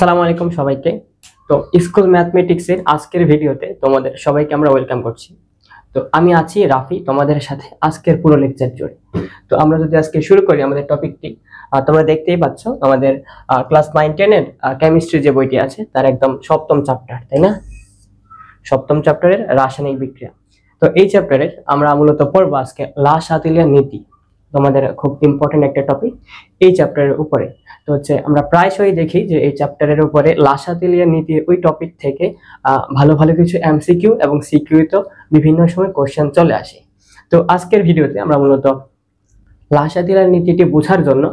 আসসালামু আলাইকুম সবাইকে। তো স্কুল ম্যাথমেটিক্সের আজকের ভিডিওতে তোমাদের সবাইকে আমরা ওয়েলকাম করছি। তো আমি আছি রাফি তোমাদের সাথে আজকের পুরো লেকচার জুড়ে। তো আমরা যদি আজকে শুরু করি আমাদের টপিকটি, তোমরা দেখতেই পাচ্ছ আমাদের ক্লাস 9-10 এর কেমিস্ট্রি যে বইটি আছে তার একদম সপ্তম চ্যাপ্টার, তাই না? সপ্তম চ্যাপ্টারের রাসায়নিক বিক্রিয়া। তো এই চ্যাপ্টারের আমরা মূলত পড়বো আজকে লা শাতিলের নীতি, তোমাদের খুব ইম্পর্টেন্ট একটা টপিক এই চ্যাপ্টারের উপরে। তো হচ্ছে আমরা প্রায়শই দেখি যে এই চ্যাপ্টারের উপরে লা শাতিলের নীতির ওই টপিক থেকে ভালো ভালো কিছু এমসিকিউ এবং সিকিউ তো বিভিন্ন সময় কোশ্চেন চলে আসে। তো আজকের ভিডিওতে আমরা মূলত লা শাতিলের নীতিটি বোঝার জন্য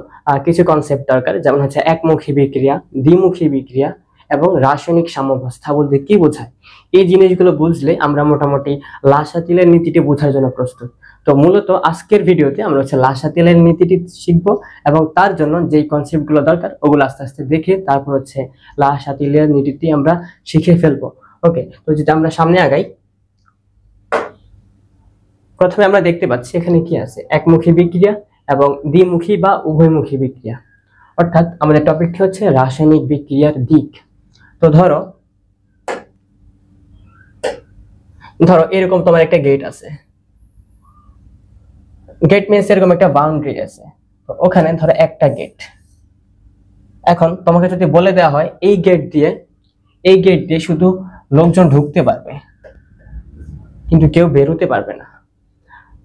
কিছু কনসেপ্ট দরকার, যেমন হচ্ছে একমুখী বিক্রিয়া, দ্বিমুখী বিক্রিয়া এবং রাসায়নিক সাম্যাবস্থা বলতে কি বোঝায়। এই জিনিসগুলো বুঝলে আমরা মোটামুটি লা শাতিলের নীতিটি বোঝার জন্য প্রস্তুত। তো মূলত আজকের ভিডিওতে আমরা হচ্ছে লা শাতিলের নীতিটি শিখবো এবং তার জন্য যেই কনসেপ্টগুলো দরকার ওগুলো আস্তে আস্তে দেখে তারপর হচ্ছে লা শাতিলের নীতিটি আমরা শিখে ফেলবো। ওকে, তো যদি আমরা সামনে আগাই, প্রথমে আমরা দেখতে পাচ্ছি এখানে কি আছে, একমুখী বিক্রিয়া এবং দ্বিমুখী বা উভয়মুখী বিক্রিয়া। অর্থাৎ আমাদের টপিকটি হচ্ছে রাসায়নিক বিক্রিয়ার দিক। তো ধরো এরকম তোমার একটা গেট আছে, গেট মিনস এরকম একটা বাউন্ডারি আছে। তো ওখানে ধরো একটা গেট। এখন তোমাকে যদি বলে দেওয়া হয় এই গেট দিয়ে শুধু লোকজন ঢুকতে পারবে কিন্তু কেউ বেরোতে পারবে না,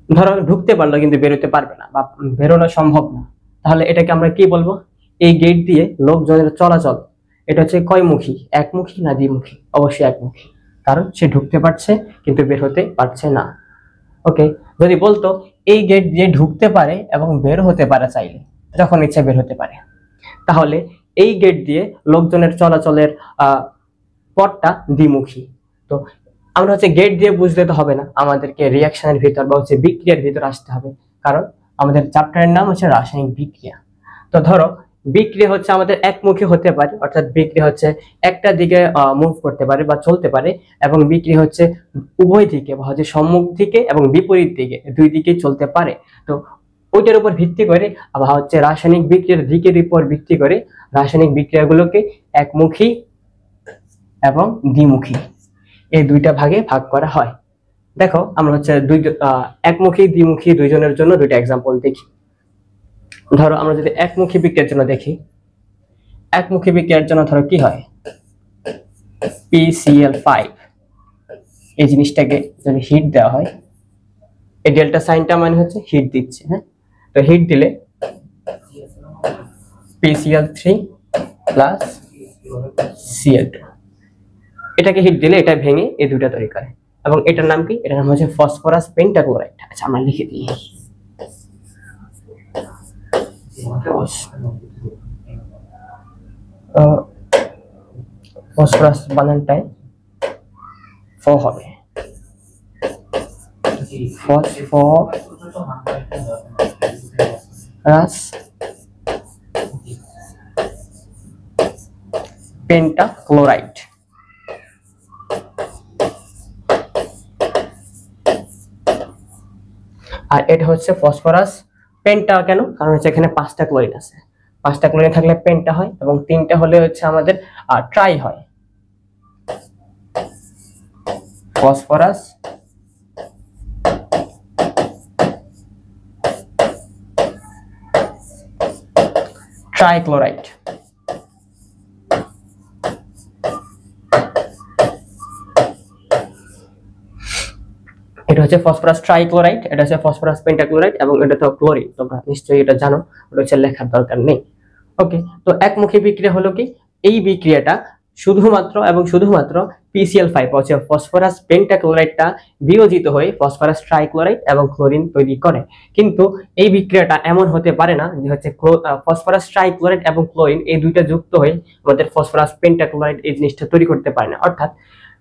ধরো ঢুকতে পারলো কিন্তু বেরোতে পারবে না বা বেরোনো সম্ভব না, তাহলে এটাকে আমরা কি বলবো? এই গেট দিয়ে লোকজনের চলাচল এটা হচ্ছে কয়মুখী, একমুখী না দ্বিমুখী? অবশ্যই একমুখী, কারণ সে ঢুকতে পারছে কিন্তু বের হতে পারছে না। ওকে, যদি বলতো এই গেট দিয়ে ঢুকতে পারে এবং বের হতে পারে, চাইলে যখন ইচ্ছা বের হতে পারে, তাহলে এই গেট দিয়ে লোকজনের চলাচলের পথটা দ্বিমুখী। তো আমরা হচ্ছে গেট দিয়ে বুঝলে তো হবে না, আমাদেরকে রিয়াকশনের ভিতর বা হচ্ছে বিক্রিয়ার ভিতর আসতে হবে, কারণ আমাদের চ্যাপ্টারের নাম হচ্ছে রাসায়নিক বিক্রিয়া। তো ধরো বিক্রিয়া হচ্ছে আমাদের একমুখী হতে পারে, অর্থাৎ বিক্রিয়া হচ্ছে একটা দিকে মুভ করতে পারে বা চলতে পারে, এবং বিক্রিয়া হচ্ছে উভয় দিকে বা হচ্ছে সম্মুখ দিকে এবং বিপরীত দিকে, দুই দিকে চলতে পারে। তো ওইটার উপর ভিত্তি করে আবার হচ্ছে রাসায়নিক বিক্রিয়ার দিকের উপর ভিত্তি করে রাসায়নিক বিক্রিয়াগুলোকে একমুখী এবং দ্বিমুখী এই দুইটা ভাগে ভাগ করা হয়। দেখো আমরা হচ্ছে একমুখী দ্বিমুখী দুইজনের জন্য দুইটা এক্সাম্পল দেখি। ধরো আমরা যদি একমুখী বিক্রিয়ার জন্য দেখি, একমুখী বিক্রিয়ার জন্য ধরো কি হয়, PCl5 এই জিনিসটাকে যদি হিট দেওয়া হয়, এই ডেল্টা সাইনটা মানে হচ্ছে হিট দিচ্ছে। হ্যাঁ, তো হিট দিলে PCl3 প্লাস Cl2, এটাকে হিট দিলে এটা ভেঙে এই দুইটা তৈরি করে, এবং এটার নাম কি? এটার নাম হচ্ছে ফসফরাস পেন্টাক্লোরাইড। আচ্ছা আমরা লিখে দিই, ফসফরাস বানানটাই ফ হবে, ফসফরাস পেন্টাক্লোরাইড। আর এটা হচ্ছে ফসফরাস পেন্টা কেন? কারণ হচ্ছে এখানে 5টা ক্লোরিন আছে, 5টা ক্লোরিন থাকলে পেন্টা হয় এবং 3টা হলে হচ্ছে আমাদের ট্রাই হয়। Phosphorus trichloride. এটা হচ্ছে ফসফরাস ট্রাইক্লোরাইড, এটা হচ্ছে ফসফরাস পেন্টাক্লোরাইড, এবং এটা তো ক্লোরিন, তোমরা নিশ্চয়ই এটা জানো, ওটা হচ্ছে লেখার দরকার নেই। ওকে, তো একমুখী বিক্রিয়া হলো কি? এই বিক্রিয়াটা শুধুমাত্র PCl5 হচ্ছে ফসফরাস পেন্টাক্লোরাইডটা বিয়োজিত হয়ে ফসফরাস ট্রাইক্লোরাইড এবং ক্লোরিন তৈরি করে। কিন্তু এই বিক্রিয়াটা এমন হতে পারে না যে হচ্ছে ফসফরাস ট্রাইক্লোরাইড এবং ক্লোরিন এই দুইটা যুক্ত হয়ে আমাদের ফসফরাস পেন্টাক্লোরাইড এই জিনিসটা তৈরি করতে পারে না। অর্থাৎ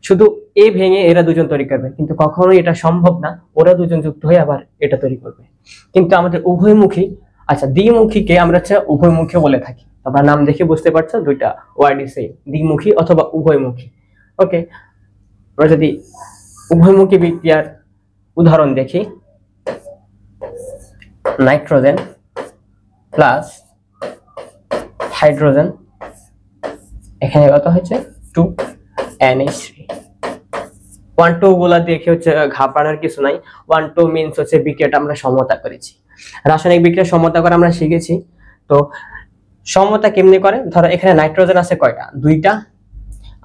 শুধু এ ভেঙে এরা দুজন তৈরি করবে, কিন্তু কখনোই এটা সম্ভব না ওরা দুজন যুক্ত হয়ে আবার এটা তৈরি করবে। কিন্তু আমাদের উভয়মুখী, আচ্ছা দ্বিমুখীকে আমরা হচ্ছে উভয়মুখী বলে থাকি, তোমরা নাম দেখে বুঝতে পারছো দুইটা ওয়ার্ডই সেম, দ্বিমুখী অথবা উভয়মুখী। ওকে, আমরা যদি উভয়মুখী বিক্রিয়ার উদাহরণ দেখি, নাইট্রোজেন প্লাস হাইড্রোজেন এখানে কত হচ্ছে 2NH3। 1 2 গুলা দেখে হচ্ছে ঘাবড়ানোর কিছু নাই। 1 2 মিন্স হচ্ছে বিক্রিয়াটা আমরা সমতা করেছি। রাসায়নিক বিক্রিয়া সমতা করে আমরা শিখেছি। তো সমতা কেমনে করে, ধরো এখানে নাইট্রোজেন আছে কয়টা, দুইটা।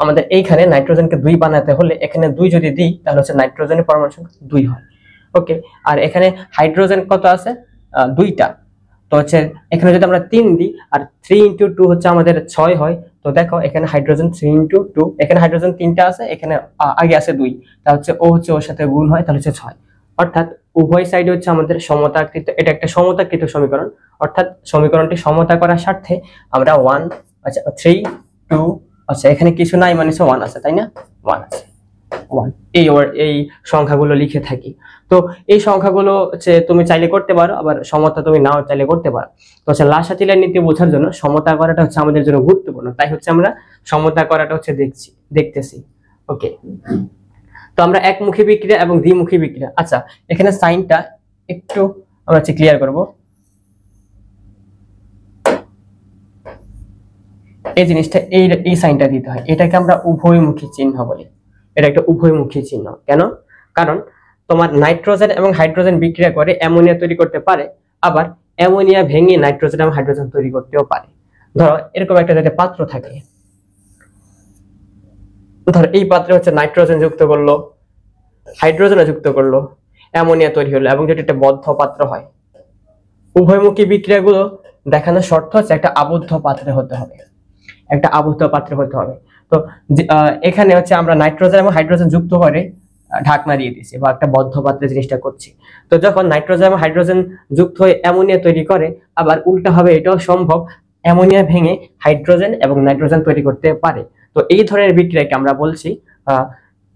আমাদের এইখানে নাইট্রোজেনকে 2 বানাতে হলে এখানে 2 যদি দিই তাহলে হচ্ছে নাইট্রোজেনের পরমাণু সংখ্যা 2 হয়। ওকে, আর এখানে হাইড্রোজেন কত আছে, 2টা। তো হচ্ছে এখানে যদি আমরা 3 দিই আর 3 × 2 হচ্ছে আমাদের 6 হয়। তো দেখো এখানে হাইড্রোজেন 3 × 2, এখানে হাইড্রোজেন 3টা আছে, এখানে আগে আছে 2, তা হচ্ছে ও হচ্ছে ওর সাথে গুণ হয়, তাহলে হচ্ছে 6। অর্থাৎ উভয় সাইডে হচ্ছে আমাদের সমতাকৃত, এটা একটা সমতাকৃত সমীকরণ। অর্থাৎ সমীকরণটি সমতা করার স্বার্থে আমরা 1 আচ্ছা 3 2 আচ্ছা এখানে কিছু নাই মানে 1 আছে, তাই না, 1 আছে, 1 এই সংখ্যাগুলো লিখে থাকি। তো এই সংখ্যাগুলো হচ্ছে তুমি চাইলে করতে পারো, আবার সমতা তুমি নাও চাইলে করতে পারো। তো হচ্ছে লাসাতিলের নীতি বোঝার জন্য সমতা করাটা হচ্ছে আমাদের জন্য গুরুত্বপূর্ণ, তাই হচ্ছে আমরা সমতা করাটা হচ্ছে দেখতেছি। ওকে, তো আমরা একমুখী বিক্রিয়া এবং দ্বিমুখী বিক্রিয়া, আচ্ছা এখানে সাইনটা একটু আমরা ক্লিয়ার করব। এই জিনিসটা এই সাইনটা দিতে হয়, এটাকে আমরা উভয়মুখী চিহ্ন বলি। এটা একটা উভয়মুখী চিহ্ন। কেন? কারণ তোমার নাইট্রোজেন এবং হাইড্রোজেন বিক্রিয়া করে অ্যামোনিয়া তৈরি করতে পারে, আবার অ্যামোনিয়া ভেঙে নাইট্রোজেন এবং হাইড্রোজেন তৈরি করতেও পারে। ধরো এরকম একটা যদি পাত্র থাকে, ধরো এই পাত্রে হচ্ছে নাইট্রোজেন যুক্ত করলো, হাইড্রোজেন যুক্ত করলো, অ্যামোনিয়া তৈরি হলো, এবং যদি একটা বদ্ধ পাত্র হয়, উভয়মুখী বিক্রিয়াগুলো দেখানোর শর্ত হচ্ছে একটা আবদ্ধ পাত্রে হতে হবে, একটা আবদ্ধ পাত্রে হতে হবে। তো এখানে হচ্ছে আমরা নাইট্রোজেন এবং হাইড্রোজেন যুক্ত করে ঢাকনা দিয়ে দিছি বা একটা বদ্ধ পাত্রে জিনিসটা করছি। তো যখন নাইট্রোজেন এবং হাইড্রোজেন যুক্ত হয়ে অ্যামোনিয়া তৈরি করে, আবার উল্টা হবে এটাও সম্ভব, অ্যামোনিয়া ভেঙে হাইড্রোজেন এবং নাইট্রোজেন তৈরি করতে পারে। তো এই ধরনের বিক্রিয়াকে আমরা বলছি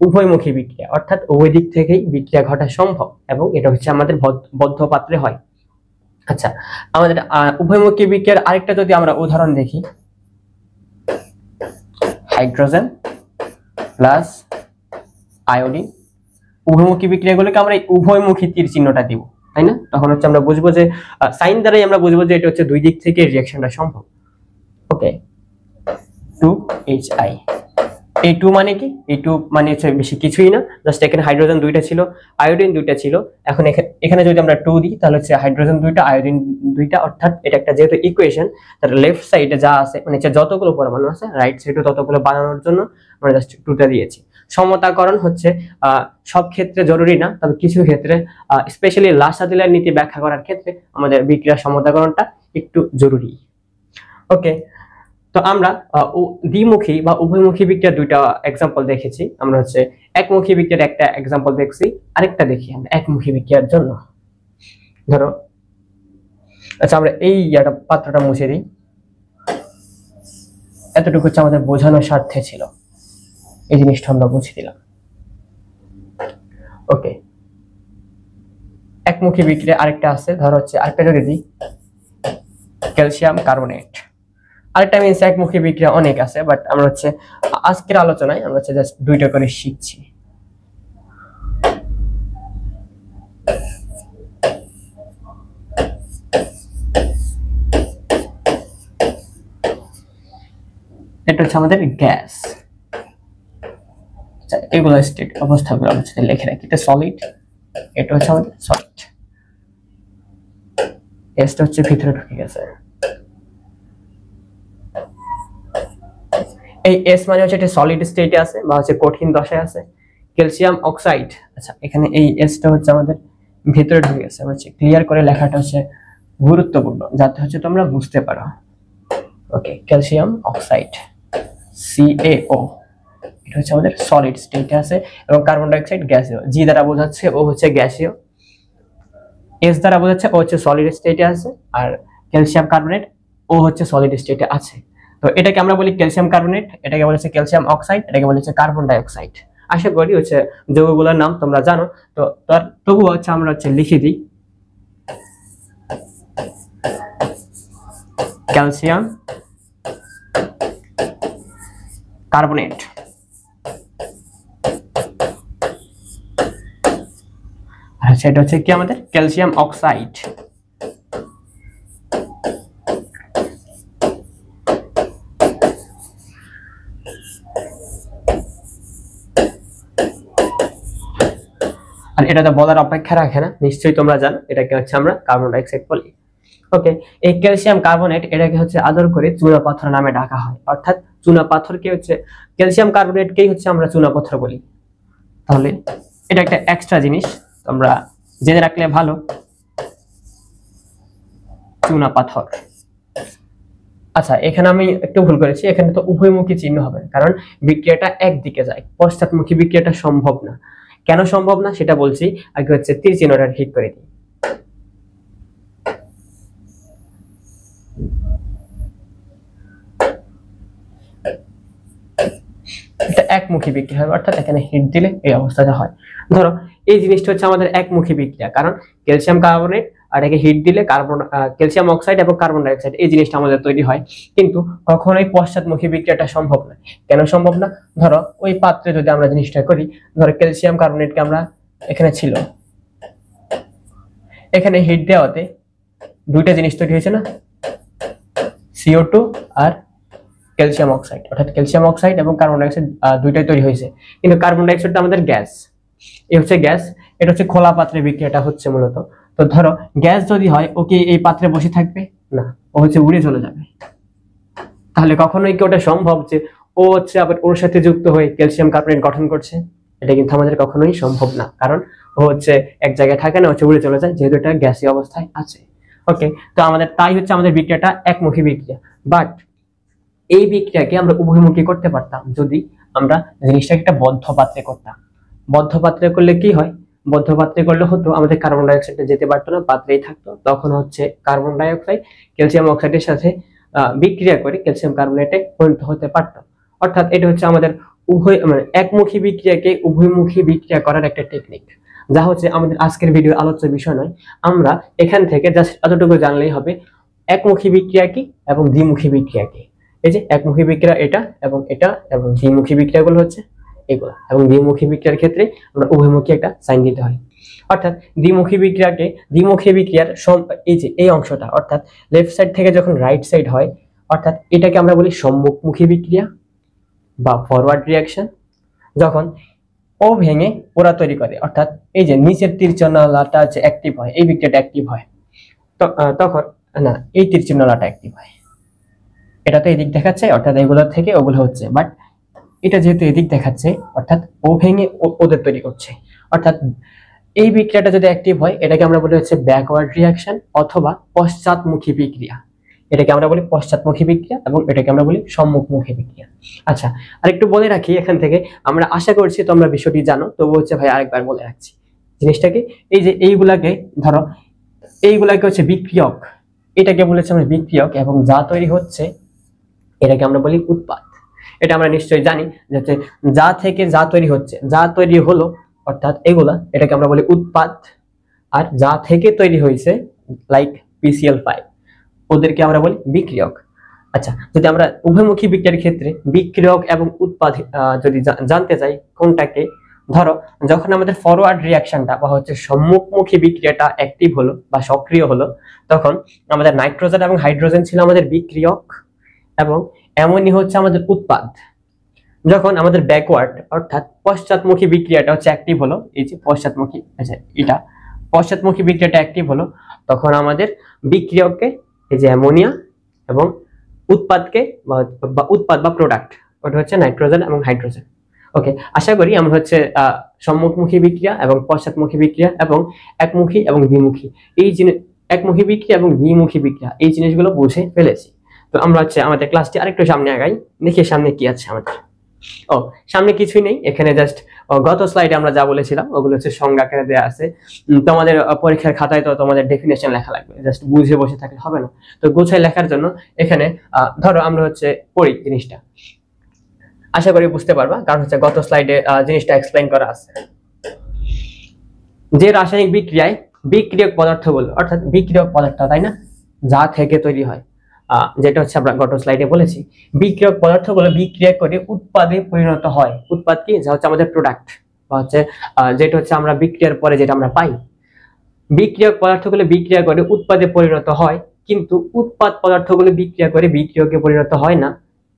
উভয়মুখী বিক্রিয়া, অর্থাৎ উভয় দিক থেকেই বিক্রিয়া ঘটা সম্ভব, এবং এটা হচ্ছে আমাদের বদ্ধ পাত্রে হয়। আচ্ছা, আমাদের উভয়মুখী বিক্রিয়ার আরেকটা যদি আমরা উদাহরণ দেখি, হাইড্রোজেন প্লাস আয়োডিন, উভয়মুখী বিক্রিয়াগুলোকে আমরা উভয়মুখী তীর চিহ্নটা দিব, তাই না? তখন হচ্ছে আমরা বুঝবো যে সাইন দ্বারাই আমরা বুঝবো যে এটা হচ্ছে দুই দিক থেকে রিঅ্যাকশনটা সম্ভব। ওকে, 2HI, এই 2 মানে কি, এই 2 মানে হচ্ছে বেশি কিছুই না, জাস্ট এখানে হাইড্রোজেন 2টা ছিল, আয়োডিন 2টা ছিল। এখন এখানে যদি আমরা 2 দিই তাহলে হচ্ছে হাইড্রোজেন 2টা, আয়োডিন 2টা, অর্থাৎ এটা একটা যেহেতু ইকুয়েশন, তার লেফট সাইডে যা আছে মানে যতগুলো পরমাণু আছে রাইট সাইডে ততগুলো বানানোর জন্য আমরা জাস্ট 2টা দিয়েছি। সমতাকরণ হচ্ছে সব ক্ষেত্রে জরুরি না, তবে কিছু ক্ষেত্রে স্পেশালি লাসাতিলের নীতি ব্যাখ্যা করার ক্ষেত্রে আমাদের বিক্রিয়া সমতাকরণটা একটু জরুরি। ওকে, তো আমরা দ্বিমুখী বা উভয়মুখী বিক্রিয়ার দুইটা এক্সাম্পল দেখেছি। আমরা হচ্ছে একমুখী বিক্রিয়ার একটা এক্সাম্পল দেখছি, আরেকটা দেখি আমরা একমুখী বিক্রিয়ার জন্য। ধরো আচ্ছা আমরা এই পাত্রটা মুছে দিই, এতটুকু হচ্ছে আমাদের বোঝানোর স্বার্থে ছিল, এই জিনিসটা আমরা মুছে দিলাম। ওকে, একমুখী বিক্রিয়া আরেকটা আছে, ধরো হচ্ছে আরেকটা যদি দিই ক্যালসিয়াম কার্বনেট। আরেকটা মিন্স একমুখী বিক্রিয়া অনেক আছে, বাট আমরা হচ্ছে আজকের আলোচনায় আমরা হচ্ছে জাস্ট দুইটা করে শিখছি। এটা হচ্ছে আমাদের গ্যাস। আচ্ছা, এগুলো স্টেট অবস্থাগুলো আমরা লিখে রাখি। এটা সলিড, এটা হচ্ছে আমাদের সলিড, এসটা হচ্ছে ভিতরে ঢুকে গেছে। এই এস মানে হচ্ছে এটা সলিড স্টেটে আছে বা হচ্ছে কঠিন দশায় আছে। ক্যালসিয়াম অক্সাইড, আচ্ছা এখানে এই এসটা হচ্ছে আমাদের ভিতরে ঢুকে গেছে। আমরা হচ্ছে ক্লিয়ার করে লেখাটা হচ্ছে গুরুত্বপূর্ণ, যাতে হচ্ছে তোমরা বুঝতে পারো। ওকে, ক্যালসিয়াম অক্সাইড CaO, এটা হচ্ছে আমাদের সলিড স্টেটে আছে, এবং কার্বন ডাই অক্সাইড গ্যাসীয়। জি দ্বারা বোঝাচ্ছে ও হচ্ছে গ্যাসীয়, এস দ্বারা বোঝাচ্ছে ও হচ্ছে সলিড স্টেটে আছে, আর ক্যালসিয়াম কার্বনেট ও হচ্ছে সলিড স্টেটে আছে। তো এটাকে আমরা বলি ক্যালসিয়াম কার্বনেট, এটাকে বলেছে ক্যালসিয়াম অক্সাইড, এটাকে বলেছে কার্বন ডাই অক্সাইড। আশা করি হচ্ছে যৌগগুলোর নাম তোমরা জানো। তো তবুও হচ্ছে আমরা হচ্ছে লিখে দিই ক্যালসিয়াম কার্বনেট, আর সেটা হচ্ছে কি আমাদের ক্যালসিয়াম অক্সাইড। আর এটা তো বলার অপেক্ষা রাখে না, নিশ্চয়ই তোমরা জানো এটাকে হচ্ছে আমরা কার্বন ডাই অক্সাইড বলি। ওকে, এই ক্যালসিয়াম কার্বনেট এটাকে হচ্ছে আদর করে চুনা পাথর নামে ডাকা হয়, অর্থাৎ চুনা পাথরকে হচ্ছে ক্যালসিয়াম কার্বনেটকেই হচ্ছে আমরা চুনা পাথর বলি। তাহলে এটা একটা এক্সট্রা জিনিস তোমরা জেনে রাখলে ভালো, চুনা পাথর। আচ্ছা, এখানে আমি একটু ভুল করেছি, এখানে তো উভয়মুখী চিহ্ন হবে, কারণ বিক্রিয়াটা একদিকে যায়, পশ্চাৎমুখী বিক্রিয়াটা সম্ভব না। কেন সম্ভব না সেটা বলছি, আগে হচ্ছে তীর চিহ্নটা ঠিক করে দিই। এটা একমুখী বিক্রিয়া হবে, অর্থাৎ এখানে হিট দিলে এই অবস্থাটা হয়। ধরো এই জিনিসটা হচ্ছে আমাদের একমুখী বিক্রিয়া, কারণ ক্যালসিয়াম কার্বনেট আর একে হিট দিলে ক্যালসিয়াম অক্সাইড এবং কার্বন ডাই অক্সাইড এই জিনিসটা আমাদের তৈরি হয়, কিন্তু কখনোই পশ্চাৎমুখী বিক্রিয়াটা সম্ভব না। কেন সম্ভব না? ধরো ওই পাত্রে যদি আমরা জিনিসটা করি, ধরো ক্যালসিয়াম কার্বনেটকে আমরা এখানে ছিল, এখানে হিট দেওয়াতে দুইটা জিনিস তৈরি হয়েছে না, CO2 আর ক্যালসিয়াম অক্সাইড, অর্থাৎ ক্যালসিয়াম অক্সাইড এবং কার্বন ডাই অক্সাইড দুইটাই তৈরি হয়েছে। কিন্তু কার্বন ডাই অক্সাইডটা আমাদের গ্যাস, এই হচ্ছে গ্যাস, এটা হচ্ছে খোলা পাত্রে বিক্রিয়াটা হচ্ছে মূলত। তো ধরো গ্যাস যদি হয়, ওকে এই পাত্রে বসে থাকবে না, ও হচ্ছে উড়ে চলে যাবে। তাহলে কখনোই কি ওটা সম্ভব যে ও হচ্ছে আবার ওর সাথে যুক্ত হয়ে ক্যালসিয়াম কার্বনেট গঠন করছে? এটা কিন্তু আমাদের কখনোই সম্ভব না, কারণ ও হচ্ছে এক জায়গায় থাকে না, হচ্ছে উড়ে চলে যায়, যেহেতু এটা গ্যাসীয় অবস্থায় আছে। ওকে, তো তাই হচ্ছে আমাদের বিক্রিয়াটা একমুখী বিক্রিয়া। বাট এই বিক্রিয়াকে আমরা উভয়মুখী করতে পারতাম যদি আমরা জিনিসটাকে একটা বদ্ধ পাত্রে করতাম। বদ্ধ পাত্রে করলে কি হয়? বদ্ধ পাত্রে করলে হতো আমাদের কার্বন ডাই অক্সাইডটা যেতে পারতো না, পাত্রেই থাকতো। তখন হচ্ছে কার্বন ডাই অক্সাইড ক্যালসিয়াম অক্সাইডের সাথে বিক্রিয়া করে ক্যালসিয়াম কার্বনেটে পরিণত হতে পারতো। অর্থাৎ এটা হচ্ছে আমাদের একমুখী বিক্রিয়াকে উভয়মুখী বিক্রিয়া করার একটা টেকনিক, যা হচ্ছে আমাদের আজকের ভিডিওর আলোচ্য বিষয় নয়। আমরা এখান থেকে জাস্ট এতটুকু জানলেই হবে একমুখী বিক্রিয়া কি এবং দ্বিমুখী বিক্রিয়া কি। এই যে একমুখী বিক্রিয়া এটা এবং এটা, এবং দ্বিমুখী বিক্রিয়াগুলো হচ্ছে এগুলো, এবং দ্বিমুখী বিক্রিয়ার ক্ষেত্রে আমরা উভয়মুখী একটা সাইন দিতে হয়। অর্থাৎ দ্বিমুখী বিক্রিয়ার এই যে এই অংশটা, অর্থাৎ লেফট সাইড থেকে যখন রাইট সাইড হয়, অর্থাৎ এটাকে আমরা বলি সম্মুখমুখী বিক্রিয়া বা ফরওয়ার্ড রিয়াকশন। যখন ও ভেঙে ওরা তৈরি করে, অর্থাৎ এই যে নিচের তীরচিহ্নলাটা হচ্ছে অ্যাক্টিভ হয়, এই বিক্রিয়াটা অ্যাক্টিভ হয়, তখন না এই তীরচিহ্নলাটা অ্যাক্টিভ হয়। এটা তো এদিক দেখাচ্ছে, অর্থাৎ এগুলো থেকে ওগুলো হচ্ছে, বাট এটা যেহেতু এদিক দেখাচ্ছে, অর্থাৎ ও ভেঙে ওদের তৈরি করছে। অর্থাৎ এই বিক্রিয়াটা যদি অ্যাক্টিভ হয়, এটাকে আমরা বলি হচ্ছে ব্যাকওয়ার্ড রিয়াকশন অথবা পশ্চাৎমুখী বিক্রিয়া। এটাকে আমরা বলি পশ্চাৎমুখী বিক্রিয়া এবং এটাকে আমরা বলি সম্মুখমুখী বিক্রিয়া। আচ্ছা, আর একটু বলে রাখি এখান থেকে, আমরা আশা করছি তোমরা বিষয়টি জানো, তবু হচ্ছে ভাই আরেকবার বলে রাখছি জিনিসটাকে। এই যে এইগুলাকে ধরো, এইগুলাকে হচ্ছে বিক্রিয়ক, এটাকে বলেছে আমরা বিক্রিয়ক, এবং যা তৈরি হচ্ছে এটাকে আমরা বলি উৎপাদ। এটা আমরা নিশ্চয়ই জানি যে যা থেকে যা তৈরি হচ্ছে, যা তৈরি হলো, অর্থাৎ এগুলা, এটাকে আমরা বলি উৎপাদ। আর যা থেকে তৈরি হয়েছে লাইক PCl5, ওদেরকে আমরা বলি বিক্রিয়ক। আচ্ছা, যদি আমরা উভয়মুখী বিক্রিয়ার ক্ষেত্রে বিক্রিয়ক এবং উৎপাদ যদি জানতে চাই কোনটাকে, ধরো যখন আমাদের ফরওয়ার্ড রিয়াকশনটা বা হচ্ছে সম্মুখমুখী বিক্রিয়াটা অ্যাক্টিভ হলো বা সক্রিয় হলো, তখন আমাদের নাইট্রোজেন এবং হাইড্রোজেন ছিল আমাদের বিক্রিয়ক এবং অ্যামোনিয়া হচ্ছে আমাদের উৎপাদ। যখন আমাদের ব্যাকওয়ার্ড অর্থাৎ পশ্চাৎমুখী বিক্রিয়াটা হচ্ছে অ্যাক্টিভ হলো, এই যে পশ্চাৎমুখী, আচ্ছা এটা পশ্চাৎমুখী বিক্রিয়াটা অ্যাক্টিভ হলো, তখন আমাদের বিক্রিয়ককে এই যে অ্যামোনিয়া এবং উৎপাদকে বা উৎপাদ বা প্রোডাক্ট, ওটা হচ্ছে নাইট্রোজেন এবং হাইড্রোজেন। ওকে, আশা করি আমরা হচ্ছে সম্মুখমুখী বিক্রিয়া এবং পশ্চাৎমুখী বিক্রিয়া এবং একমুখী এবং দ্বিমুখী, এই জিনিস একমুখী বিক্রিয়া এবং দ্বিমুখী বিক্রিয়া এই জিনিসগুলো বুঝে ফেলেছি। তো আমরা হচ্ছে আমাদের ক্লাসটি আরেকটু সামনে আগাই, দেখি সামনে কি আছে আমাদের। সামনে কিছুই নেই, এখানে জাস্ট গত স্লাইডে আমরা যা বলেছিলাম ওগুলো হচ্ছে সংজ্ঞা আকারে দেওয়া আছে। তোমাদের পরীক্ষার খাতায় তো তোমাদের ডেফিনেশন লেখা লাগবে, জাস্ট বুঝে বসে থাকলে হবে না। তো গুছাই লেখার জন্য এখানে ধরো আমরা হচ্ছে পড়ি জিনিসটা, আশা করি বুঝতে পারবা, কারণ হচ্ছে গত স্লাইডে জিনিসটা এক্সপ্লেইন করা আছে। যে রাসায়নিক বিক্রিয়ায় বিক্রিয়ক পদার্থগুলো, অর্থাৎ বিক্রিয়ক পদার্থ, তাই না, যা থেকে তৈরি হয়, যেটা হচ্ছে আমরা গত স্লাইডে বলেছি, বিক্রিয়ক পদার্থগুলো বিক্রিয়া করে উৎপাদে পরিণত হয়। উৎপাদ কি? যা হচ্ছে আমাদের প্রোডাক্ট, বা হচ্ছে যেটা হচ্ছে আমরা বিক্রিয়ার পরে যেটা আমরা পাই। বিক্রিয়ক পদার্থগুলো বিক্রিয়া করে উৎপাদে পরিণত হয়, কিন্তু উৎপাদ পদার্থগুলো বিক্রিয়া করে বিক্রিয়কে পরিণত হয় না।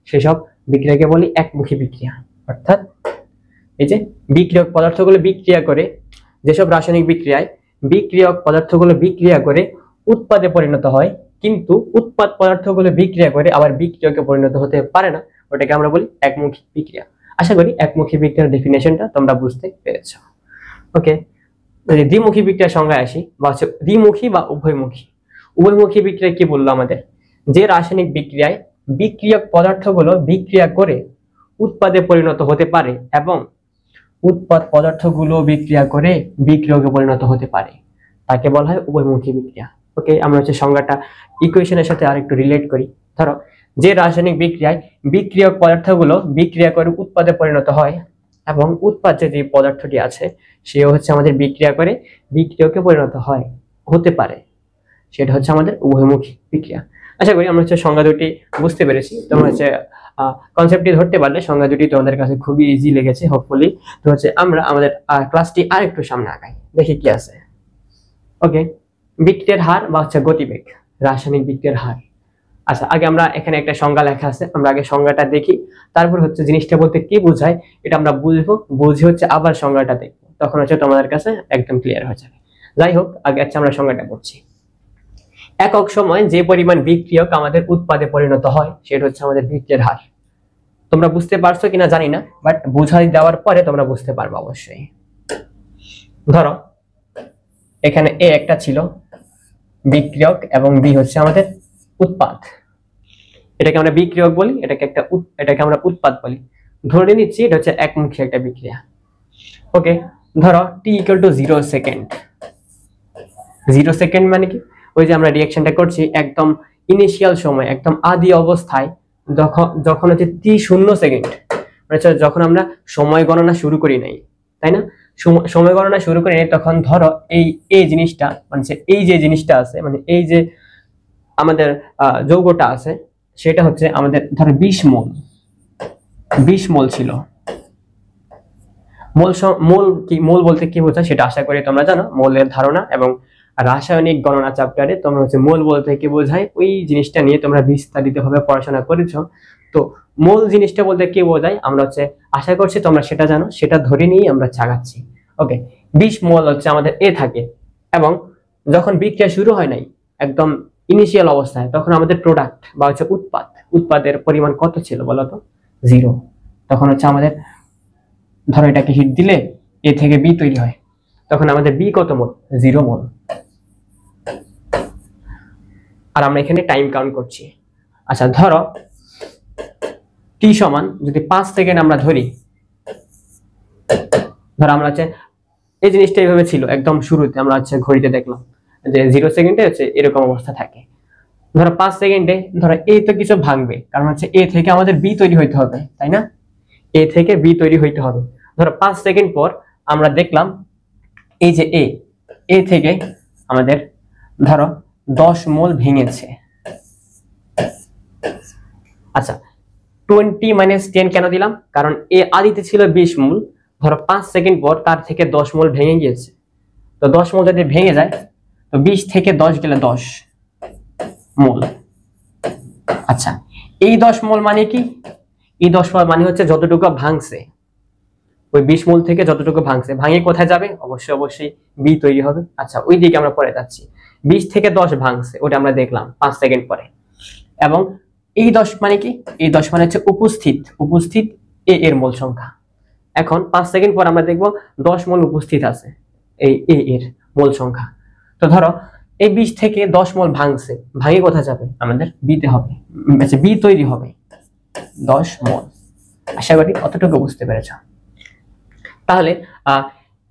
সেসব বিক্রিয়াকে বলি একমুখী বিক্রিয়া। অর্থাৎ এই যে বিক্রিয়ক পদার্থগুলো বিক্রিয়া করে, যেসব রাসায়নিক বিক্রিয়ায় বিক্রিয়ক পদার্থগুলো বিক্রিয়া করে উৎপাদে পরিণত হয়, কিন্তু উৎপাদ পদার্থগুলো বিক্রিয়া করে আবার বিক্রিয়কে পরিণত হতে পারে না, ওটাকে আমরা বলি একমুখী বিক্রিয়া। আশা করি একমুখী বিক্রিয়ার ডেফিনেশনটা তোমরা বুঝতে পেরেছো। ওকে, দ্বিমুখী বিক্রিয়ার সংজ্ঞায় আসি, বা হচ্ছে দ্বিমুখী বা উভয়মুখী। উভয়মুখী বিক্রিয়া কি বললো আমাদের? যে রাসায়নিক বিক্রিয়ায় বিক্রিয়ক পদার্থগুলো বিক্রিয়া করে উৎপাদে পরিণত হতে পারে এবং উৎপাদ পদার্থগুলো বিক্রিয়া করে বিক্রিয়কে পরিণত হতে পারে, তাকে বলা হয় উভয়মুখী বিক্রিয়া। ওকে, আমরা হচ্ছে সংজ্ঞাটা ইকুয়েশনের সাথে আরেকটু রিলেট করি। ধরো, যে রাসায়নিক বিক্রিয়ায় বিক্রিয়ক পদার্থগুলো বিক্রিয়া করে উৎপাদে পরিণত হয় এবং উৎপাদ যে পদার্থটি আছে সেও হচ্ছে আমাদের বিক্রিয়া করে বিক্রিয়কে পরিণত হতে পারে, সেটা হচ্ছে আমাদের উভয়মুখী বিক্রিয়া। আশা করি আমরা হচ্ছে সংজ্ঞা দুটি বুঝতে পেরেছি। তোমরা হচ্ছে কনসেপ্টটি ধরতে পারলে সংজ্ঞা দুটি তোমাদের কাছে খুবই ইজি লেগেছে হোপফুলি। তো হচ্ছে আমরা আমাদের ক্লাসটি আরেকটু সামনে আগাই, দেখি কি আছে। ওকে, বিক্রিয়ার হার বা হচ্ছে গতিবেগ, রাসায়নিক বিক্রিয়ার হার। আচ্ছা, আগে আমরা এখানে একটা সংজ্ঞা লেখা আছে, আমরা আগে সংজ্ঞাটা দেখি, তারপর হচ্ছে জিনিসটা বলতে কি বোঝায় এটা আমরা বুঝবো, বুঝে হচ্ছে আবার সংজ্ঞাটা দেখবো, তখন হচ্ছে তোমাদের কাছে একদম ক্লিয়ার হয়ে যাবে। যাই হোক, আগে আচ্ছা আমরা সংজ্ঞাটা পড়ছি। একক সময় যে পরিমাণ বিক্রিয়ক আমাদের উৎপাদে পরিণত হয় সেটা হচ্ছে আমাদের বিক্রিয়ার হার। তোমরা বুঝতে পারছো কিনা জানি না, বাট বুঝাই দেওয়ার পরে তোমরা বুঝতে পারবে অবশ্যই। ধরো, এখানে এ একটা ছিল বিক্রিয়ক এবং বি হচ্ছে আমাদের উৎপাদ। এটাকে আমরা বিক্রিয়ক বলি, এটাকে আমরা উৎপাদ বলি। ধরে নিচ্ছি এটা হচ্ছে একমুখী একটা বিক্রিয়া। ওকে, ধরো T equal to 0 second. 0 second মানে কি? ওই যে আমরা রিঅ্যাকশনটা করছি একদম ইনিশিয়াল সময়, একদম আদি অবস্থায়, যখন হচ্ছে t0 সেকেন্ড, মানে যখন আমরা সময় গণনা শুরু করি নাই, তাই না? সময় গণনা শুরু করি নাই, তখন ধরো এই জিনিসটা, মানে এই যে জিনিসটা আছে, মানে এই যে আমাদের যৌগটা আছে, সেটা হচ্ছে আমাদের ধরো 20 মোল। 20 মোল ছিল। মোল বলতে কি বোঝায় সেটা আশা করি তোমরা জানো, মোলের ধারণা এবং রাসায়নিক গণনা চ্যাপ্টারে তোমরা হচ্ছে মোল বলতে কি বোঝায় ওই জিনিসটা নিয়ে তোমরা বিস্তারিতভাবে পড়াশোনা করেছো। তো মোল জিনিসটা বলতে কি বোঝায় আমরা হচ্ছে আশা করছি তোমরা সেটা জানো, সেটা ধরে নিয়েই আমরা চাগাচ্ছি। ওকে, 20 মোল হচ্ছে আমাদের এ থাকে, এবং যখন বিক্রিয়া শুরু হয় নাই, একদম ইনিশিয়াল অবস্থায়, তখন আমাদের প্রোডাক্ট বা হচ্ছে উৎপাদের পরিমাণ কত ছিল বলো তো? 0। তখন হচ্ছে আমাদের ধরো এটাকে হিট দিলে এ থেকে বি তৈরি হয়, তখন আমাদের বি কত মোল? 0 মোল। আর আমরা এখানে টাইম কাউন্ট করছি। আচ্ছা, ধরো টি সমান যদি 5 সেকেন্ড আমরা ধরি, ধরো আমরা হচ্ছে এই জিনিসটা এইভাবে ছিল একদম শুরুতে, আমরা হচ্ছে ঘড়িতে দেখলাম যে 0 সেকেন্ডে হচ্ছে এরকম অবস্থা থাকে। ধরো 5 সেকেন্ডে ধরো এ তো কিছু ভাঙবে, কারণ হচ্ছে এ থেকে আমাদের বি তৈরি হইতে হবে, তাই না? এ থেকে বি তৈরি হইতে হবে। ধরো 5 সেকেন্ড পর আমরা দেখলাম এই যে এ থেকে আমাদের ধরো 10 মোল ভেঙেছে। আচ্ছা, 20 - 10 কেন দিলাম? কারণ এ আদিতে ছিল 20 মোল, ধরো 5 সেকেন্ড পর তার থেকে 10 মোল ভেঙে গিয়েছে। তো 10 মোল যদি ভেঙে যায়, তো 20 থেকে 10 গেলে 10 মোল। আচ্ছা, এই 10 মোল মানে কি? এই 10 মোল মানে হচ্ছে যতটুকু ভাঙছে, ওই 20 মোল থেকে যতটুকু ভাঙছে, ভাঙে কোথায় যাবে? অবশ্যই বি তৈরি হবে। আচ্ছা, ওই দিকে আমরা পরে যাচ্ছি। 20 থেকে 10 ভাঙছে, ওটা আমরা দেখলাম 5 সেকেন্ড পরে। এবং এই 10 মানে কি? এই 10 মানে হচ্ছে উপস্থিত এ এর মোল সংখ্যা। এখন 5 সেকেন্ড পর আমরা দেখব 10 মোল উপস্থিত আছে এই এ এর মোল সংখ্যা। তো ধরো এই 20 থেকে 10 মোল ভাঙছে, ভাঙে কোথায় যাবে? আমাদের বিতে হবে, আচ্ছা বি তৈরি হবে 10 মোল। আশা করি অতটুকু বুঝতে পেরেছ। তাহলে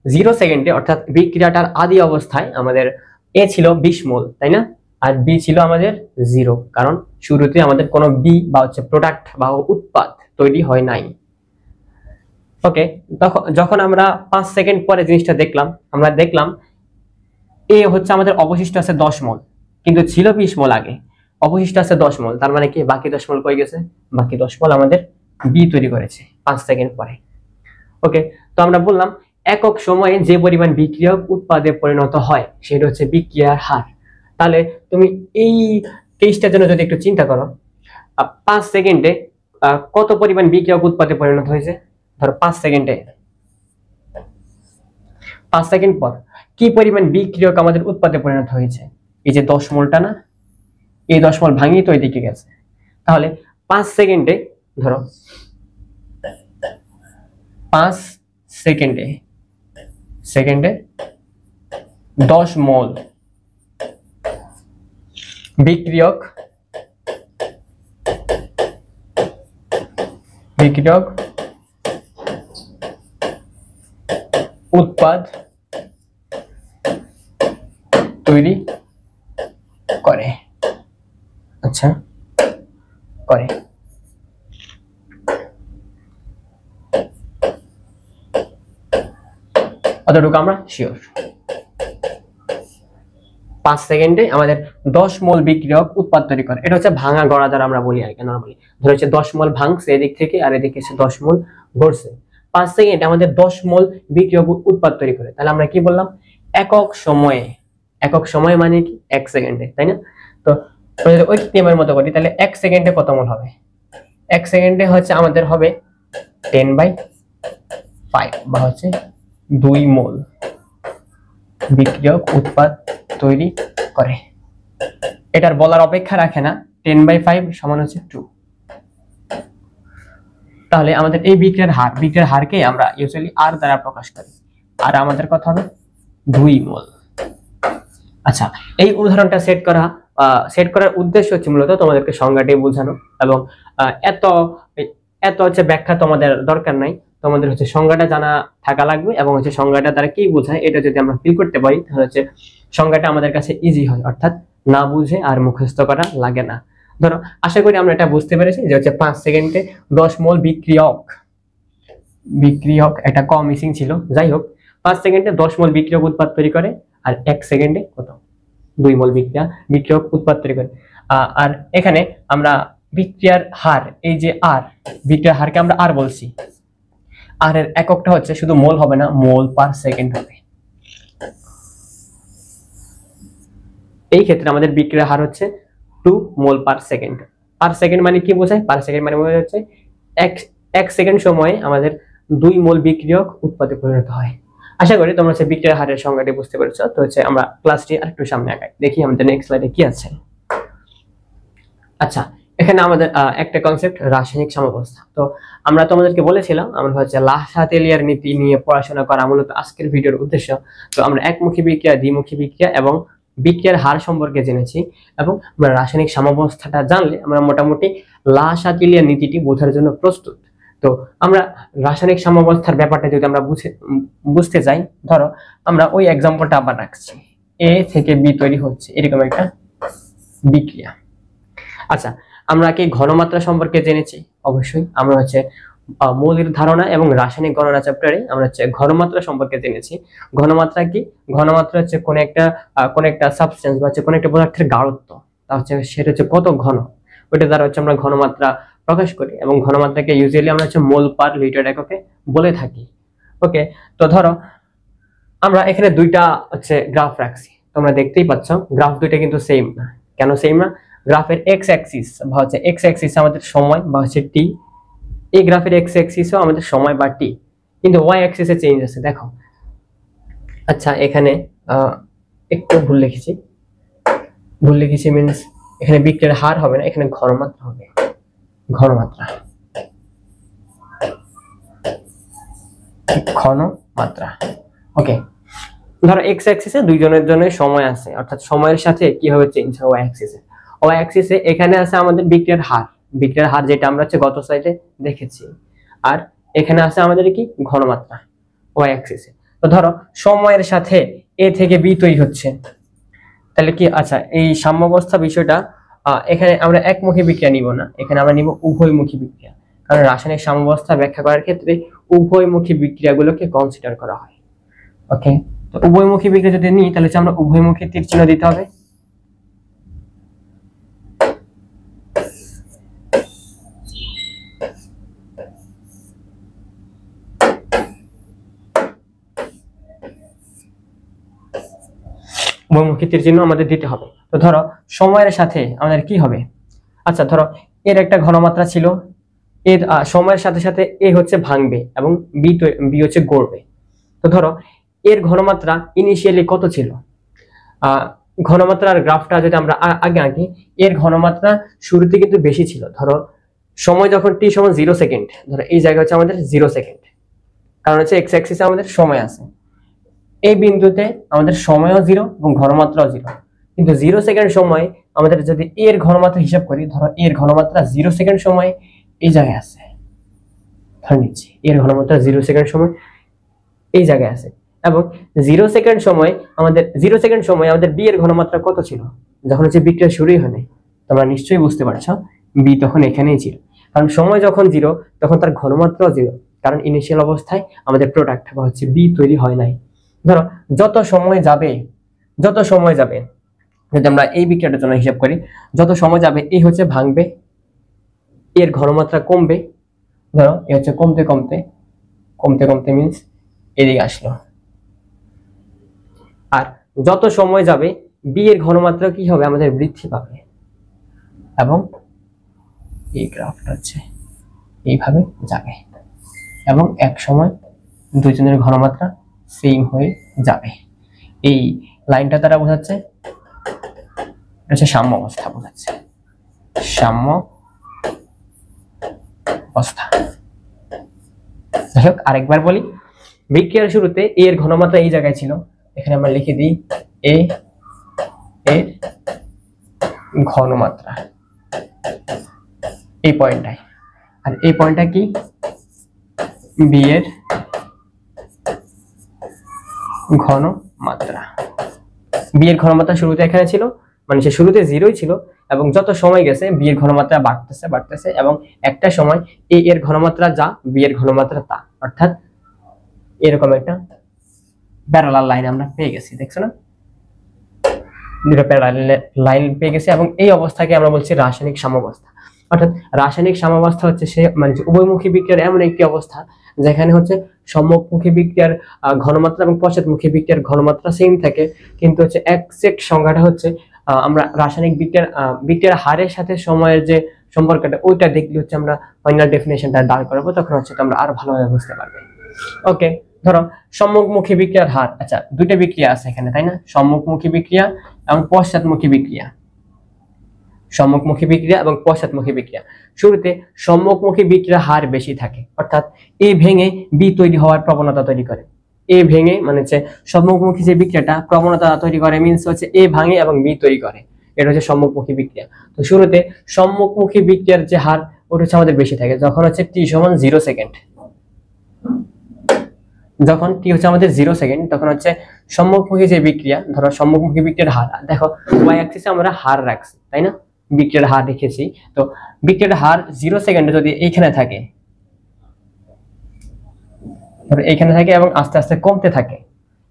0 সেকেন্ডে অর্থাৎ বিক্রিয়াটার আদি অবস্থায় আমাদের এ ছিল 20 মোল, তাই না? আর বি ছিল আমাদের 0, কারণ শুরুতে আমাদের কোনো বি বা হচ্ছে প্রোডাক্ট বা উৎপাদ তৈরি হয় নাই। ওকে, যখন আমরা 5 সেকেন্ড পরে জিনিসটা দেখলাম, আমরা দেখলাম এ হচ্ছে আমাদের অবশিষ্ট আছে 10 মোল, কিন্তু ছিল 20 মোল আগে, অবশিষ্ট আছে 10 মোল। তার মানে কি বাকি 10 মোল কই গেছে? বাকি 10 মোল আমাদের বি তৈরি করেছে 5 সেকেন্ড পরে। ওকে, তো আমরা বললাম একক সময়ে যে পরিমাণ বিক্রিয়ক উৎপাদে পরিণত হয় সেটা হচ্ছে বিক্রিয়ার হার। তাহলে তুমি এই কেসটার জন্য যদি একটু চিন্তা করো, 5 সেকেন্ডে কত পরিমাণ বিক্রিয়ক উৎপাদে পরিণত হয়েছে, ধরো 5 সেকেন্ডে, 5 সেকেন্ড পর কি পরিমাণ বিক্রিয়ক আমাদের উৎপাদে পরিণত হয়েছে, এই যে 10 মোলটা না, এই 10 মোল ভাঙিয়ে তো এদিকে গেছে, তাহলে 5 সেকেন্ডে, ধরো 5 সেকেন্ডে 10 মোল বিক্রিয়ক উৎপাদ তৈরি করে। আচ্ছা, করে। অতটুকু আমরা শিওর। 5 সেকেন্ডে আমাদের 10 মোল বিক্রিয়ক উৎপাদ তৈরি করে। এটা হচ্ছে ভাঙা গড়া দ্বারা আমরা বলি আর কি নরমালি। ধরো হচ্ছে 10 মোল ভাঙছে এদিক থেকে আর এদিকে এসে 10 মোল ঘুরছে। 5 সেকেন্ডে আমাদের 10 মোল বিক্রিয়ক উৎপাদ তৈরি করে। তাহলে আমরা কি বললাম, একক সময়ে মানে কি 1 সেকেন্ডে, তাই না? তো ওই নিয়মের মতো করি, তাহলে 1 সেকেন্ডে কত মোল হবে? 1 সেকেন্ডে হচ্ছে আমাদের হবে 10/5 বা হচ্ছে 2 মোল বিক্রিয়ক উৎপাদ তৈরি করে। এটার বলার অপেক্ষা রাখে না, 10/5 সমান হচ্ছে 2। তাহলে আমাদের এই বিক্রিয়ার হারকে আমরা ইউজুয়ালি আর দ্বারা প্রকাশ করি, আর আমাদের কথা হবে 2 মোল। আচ্ছা, এই উদাহরণটা সেট করার উদ্দেশ্য হচ্ছে মূলত তোমাদেরকে সংজ্ঞাটি বোঝানো, এবং এত হচ্ছে ব্যাখ্যা তোমাদের দরকার নাই, তোমাদের হচ্ছে সংজ্ঞাটা জানা থাকা লাগবে, এবং হচ্ছে সংজ্ঞাটা দ্বারা কি বোঝায় এটা যদি আমরা ফিল করতে পারি তাহলে হচ্ছে সংজ্ঞাটা আমাদের কাছে ইজি হয়, অর্থাৎ না বুঝে আর মুখস্থ করা লাগে না। ধরো আশা করি আমরা এটা বুঝতে পেরেছি যে হচ্ছে 5 সেকেন্ডে 10 মোল বিক্রিয়ক একটা কম মিসিং ছিল, যাই হোক 5 সেকেন্ডে 10 মোল বিক্রিয়ক উৎপাদ তৈরি করে, আর 1 সেকেন্ডে কত 2 মোল বিক্রিয়ক উৎপাদ তৈরি করে। আর এখানে আমরা বিক্রিয়ার হার, এই যে আর বিক্রিয়ার হারকে আমরা আর বলছি, আর এর এককটা হচ্ছে শুধু মোল হবে না, মোল পার সেকেন্ড হবে। এই ক্ষেত্রে আমাদের বিক্রিয়ার হার হচ্ছে 2 মোল পার সেকেন্ড। পার সেকেন্ড মানে কি বোঝায়? পার সেকেন্ড মানে বোঝায় হচ্ছে 1 সেকেন্ড সময়ে আমাদের 2 মোল বিক্রিয়ক উৎপাদে পরিণত হয়। আশা করি তোমরা হচ্ছে বিক্রিয়ার হারের সংজ্ঞাটি বুঝতে পেরেছো। তো হচ্ছে আমরা ক্লাসটি আরেকটু সামনে আগাই, দেখি আমাদের নেক্সট স্লাইডে কি আছে। আচ্ছা, এখানে আমাদের একটা কনসেপ্ট রাসায়নিক সাম্যাবস্থা। তো আমরা তোমাদেরকে বলেছিলাম আমরা হচ্ছে লাহ-সাতেলিয়ার নীতি নিয়ে পড়াশোনা করা মূলত আজকের ভিডিওর উদ্দেশ্য। তো আমরা একমুখী বিক্রিয়া, দ্বিমুখী বিক্রিয়া এবং বিক্রিয়ার হার সম্পর্কে জেনেছি, এবং আমরা রাসায়নিক সাম্যাবস্থাটা জানলে আমরা মোটামুটি লাহ-সাতেলিয়ার নীতিটি বোঝার জন্য প্রস্তুত। তো আমরা রাসায়নিক সাম্যাবস্থার ব্যাপারটা যদি আমরা বুঝতে চাই, ধরো আমরা ওই এক্সাম্পলটা আবার রাখছি, এ থেকে বি তৈরি হচ্ছে এরকম একটা বিক্রিয়া। আচ্ছা, আমরা কি ঘনমাত্রা সম্পর্কে জেনেছি? অবশ্যই। আমরা হচ্ছে মৌলের ধারণা এবং রাসায়নিক গণনা চ্যাপ্টারে আমরা হচ্ছে ঘনমাত্রা সম্পর্কে জেনেছি। ঘনমাত্রা কি? ঘনমাত্রা হচ্ছে কোন একটা সাবস্টেন্স বা হচ্ছে কোন একটা পদার্থের গাঢ়ত্ব, তা হচ্ছে সেটা হচ্ছে কত ঘন, ওইটা দ্বারা হচ্ছে আমরা ঘনমাত্রা প্রকাশ করি, এবং ঘনমাত্রাকে ইউজুয়ালি আমরা হচ্ছে মোল পার লিটার এককে বলে থাকি। ওকে, তো ধরো আমরা এখানে দুইটা হচ্ছে গ্রাফ রাখছি, তোমরা দেখতেই পাচ্ছ গ্রাফ দুইটা কিন্তু সেম না। কেন সেম না? গ্রাফের এক্স অ্যাক্সিস বা হচ্ছে এক্স অ্যাক্সিস আমাদের সময় বা হচ্ছে টি, এই গ্রাফের এক্স অ্যাক্সিসও আমাদের সময় বা টি, কিন্তু ওয়াই অ্যাক্সিসে চেঞ্জ আছে, দেখো। আচ্ছা, এখানে একটু ভুল লিখেছি মিন্স এখানে বিক্রিয়ার হার হবে না, এখানে ঘনমাত্রা হবে, ঘনমাত্রা। ওকে, ধরো এক্স অ্যাক্সিসে দুইজনের জন্য সময় আছে, অর্থাৎ সময়ের সাথে কি হবে চেঞ্জ হয় ওয়াই অ্যাক্সিসে। ওয়াই অ্যাক্সিসে এখানে আছে আমাদের বিক্রিয়ার হার যেটা আমরা হচ্ছে গত স্লাইডে দেখেছি, আর এখানে আছে আমাদের কি ঘনমাত্রা ওয়াই অ্যাক্সিসে। তো ধরো সময়ের সাথে এ থেকে বি তৈরি হচ্ছে, তাহলে কি? আচ্ছা, এই সাম্যাবস্থা বিষয়টা এখানে আমরা একমুখী বিক্রিয়া নিব না, এখানে আমরা নিব উভয়মুখী বিক্রিয়া, কারণ রাসায়নিক সাম্যাবস্থা ব্যাখ্যা করার ক্ষেত্রে উভয়মুখী বিক্রিয়াগুলোকে কনসিডার করা হয়। ওকে, তো উভয়মুখী বিক্রিয়া যদি নিই তাহলে আমরা উভয়মুখী তীর চিহ্ন দিতে হবে। উভয়মুখী তীর চিহ্ন আমাদের দিতে হবে। তো ধরো সময়ের সাথে আমাদের কি হবে? আচ্ছা, ধরো এর একটা ঘনমাত্রা ছিল, এর সময়ের সাথে সাথে এ হচ্ছে ভাঙবে এবং বি হচ্ছে গড়বে। তো ধরো এর ঘনমাত্রা ইনিশিয়ালি কত ছিল, ঘনমাত্রার গ্রাফটা যদি আমরা আগে আঁকি, এর ঘনমাত্রা শুরুতে কিন্তু বেশি ছিল। ধরো সময় যখন টি সমান 0 সেকেন্ড, ধরো এই জায়গা হচ্ছে আমাদের 0 সেকেন্ড, কারণ হচ্ছে এক্স অ্যাক্সিসে আমাদের সময় আছে। এই বিন্দুতে আমাদের সময়ও 0 এবং ঘনমাত্রাও 0, কিন্তু 0 সেকেন্ড সময় আমাদের যদি এর ঘনমাত্রা হিসাব করি, ধরো এর ঘনমাত্রা 0 সেকেন্ড সময় এই জায়গায় আছে, ধরে নিচ্ছি এর ঘনমাত্রা 0 সেকেন্ড সময় এই জায়গায় আছে, এবং 0 সেকেন্ড সময় আমাদের বি এর ঘনমাত্রা কত ছিল যখন হচ্ছে বিক্রিয়া শুরুই হয়নি। তোমরা নিশ্চয়ই বুঝতে পারছো বি তখন এখানেই ছিল, কারণ সময় যখন 0 তখন তার ঘনমাত্রাও 0, কারণ ইনিশিয়াল অবস্থায় আমাদের প্রোডাক্ট বা হচ্ছে বি তৈরি হয় নাই। ধরো যত সময় যাবে যদি আমরা এই বিক্রিয়াটার জন্য হিসাব করি, যত সময় যাবে এই হচ্ছে ভাঙবে, এর ঘনমাত্রা কমবে, ধরো এ হচ্ছে কমতে কমতে মিন্স এদিকে আসলো, আর যত সময় যাবে বি এর ঘনমাত্রা কি হবে, আমাদের বৃদ্ধি পাবে, এবং এই গ্রাফটা হচ্ছে এইভাবে যাবে, এবং এক সময় দুইজনের ঘনমাত্রা সেম হয়ে যাবে। এই লাইনটা দ্বারা বোঝাচ্ছে সাম্য অবস্থা বোঝাচ্ছে, সাম্য অবস্থা। যাই হোক আরেকবার বলি, বিক্রিয়ার শুরুতে এ এর ঘনমাত্রা এই জায়গায় ছিল, এখানে আমরা লিখে দিই এ এর ঘনমাত্রা এই পয়েন্টটায়, আর এই পয়েন্টটা কি বি এর ঘনমাত্রা। বি এর ঘনমাত্রা শুরুতে এখানে ছিল, মানে সে শুরুতে 0ই ছিল, এবং যত সময় গেছে বি এর ঘনমাত্রা বাড়তেছে, এবং একটা সময় এ এর ঘনমাত্রা যা বি এর ঘনমাত্রা তা, অর্থাৎ এরকম একটা প্যারালাল লাইন আমরা পেয়ে গেছি, দেখছো না, দুটো প্যারালাল লাইন পেয়ে গেছি, এবং এই অবস্থাকে আমরা বলছি রাসায়নিক সাম্যাবস্থা। অর্থাৎ রাসায়নিক সাম্যাবস্থা হচ্ছে সে মানে উভয়মুখী বিক্রিয়ার এমন একটি অবস্থা যেখানে হচ্ছে সম্মুখমুখী বিক্রিয়ার ঘনমাত্রা এবং পশ্চাৎমুখী বিক্রিয়ার ঘনমাত্রা সেম থাকে, কিন্তু হচ্ছে এক্সাক্ট সংজ্ঞাটা হচ্ছে আমরা রাসায়নিক বিক্রিয়ার হারের সাথে সময়ের যে সম্পর্কটা ওইটা দেখলে হচ্ছে আমরা ফাইনাল ডেফিনেশনটা দাঁড় করাবো, তখন হচ্ছে তোমরা আরো ভালোভাবে বুঝতে পারবে। ওকে, ধরো সম্মুখমুখী বিক্রিয়ার হার, আচ্ছা দুইটা বিক্রিয়া আছে এখানে তাই না, সম্মুখমুখী বিক্রিয়া এবং পশ্চাৎমুখী বিক্রিয়া, সম্মুখমুখী বিক্রিয়া এবং পশ্চাৎমুখী বিক্রিয়া। শুরুতে সম্মুখমুখী বিক্রিয়ার হার বেশি থাকে, অর্থাৎ এ ভেঙে বি তৈরি হওয়ার প্রবণতা তৈরি করে, এ ভেঙে মানে হচ্ছে সম্মুখমুখী যে বিক্রিয়াটা প্রবণতা তৈরি করে মিন্স হচ্ছে এ ভাঙে এবং বি তৈরি করে, এটা হচ্ছে সম্মুখমুখী বিক্রিয়া। তো শুরুতে সম্মুখমুখী বিক্রিয়ার যে হার ওটা হচ্ছে আমাদের বেশি থাকে যখন হচ্ছে টি সমান 0 সেকেন্ড, যখন টি হচ্ছে আমাদের 0 সেকেন্ড তখন হচ্ছে সম্মুখমুখী যে বিক্রিয়া, ধরো সম্মুখমুখী বিক্রিয়ার হার, দেখো ওয়াই অ্যাক্সিসে আমরা হার রাখছি তাই না, বিক্রিয়ার হার রেখেছি, তো বিক্রিয়ার হার 0 সেকেন্ডে যদি এইখানে থাকে, ধরো এইখানে থাকে এবং আস্তে আস্তে কমতে থাকে,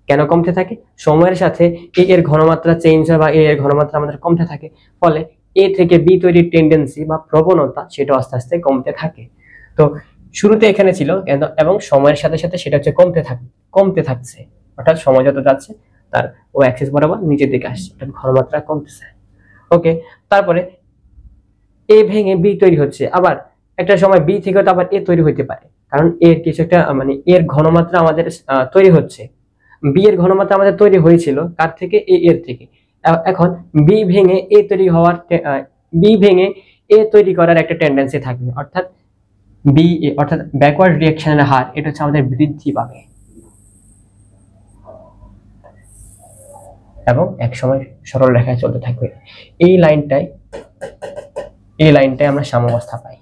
কেন কমতে থাকে, সময়ের সাথে এ এর ঘনমাত্রা চেঞ্জ হয় বা এ এর ঘনমাত্রা আমাদের কমতে থাকে, ফলে এ থেকে বি তৈরির টেন্ডেন্সি বা প্রবণতা সেটা আস্তে আস্তে কমতে থাকে। তো শুরুতে এখানে ছিল এবং সময়ের সাথে সাথে সেটা হচ্ছে কমতে থাকছে, অর্থাৎ সময় যত যাচ্ছে তার ও অ্যাক্সিস বরাবর নিচের দিকে আসছে, অর্থাৎ ঘনমাত্রা কমতেছে। ওকে, তারপরে এ ভেঙে বি তৈরি হচ্ছে, আবার একটা সময় বি থেকে তো আবার এ তৈরি হইতে পারে, কারণ এর কিছু একটা মানে এর ঘনমাত্রা আমাদের তৈরি হচ্ছে, বি এর ঘনমাত্রা আমাদের তৈরি হয়েছিল কার থেকে, এ এর থেকে। এখন বি ভেঙে এ তৈরি হওয়ার বি ভেঙে এ তৈরি করার একটা টেন্ডেন্সি থাকবে, অর্থাৎ বি এ অর্থাৎ ব্যাকওয়ার্ড রিঅ্যাকশনের হার এটা হচ্ছে আমাদের বৃদ্ধি পাবে, এবং এক সময় সরল রেখায় চলতে থাকবে। এই লাইনটাই আমরা সাম্যাবস্থা পাই।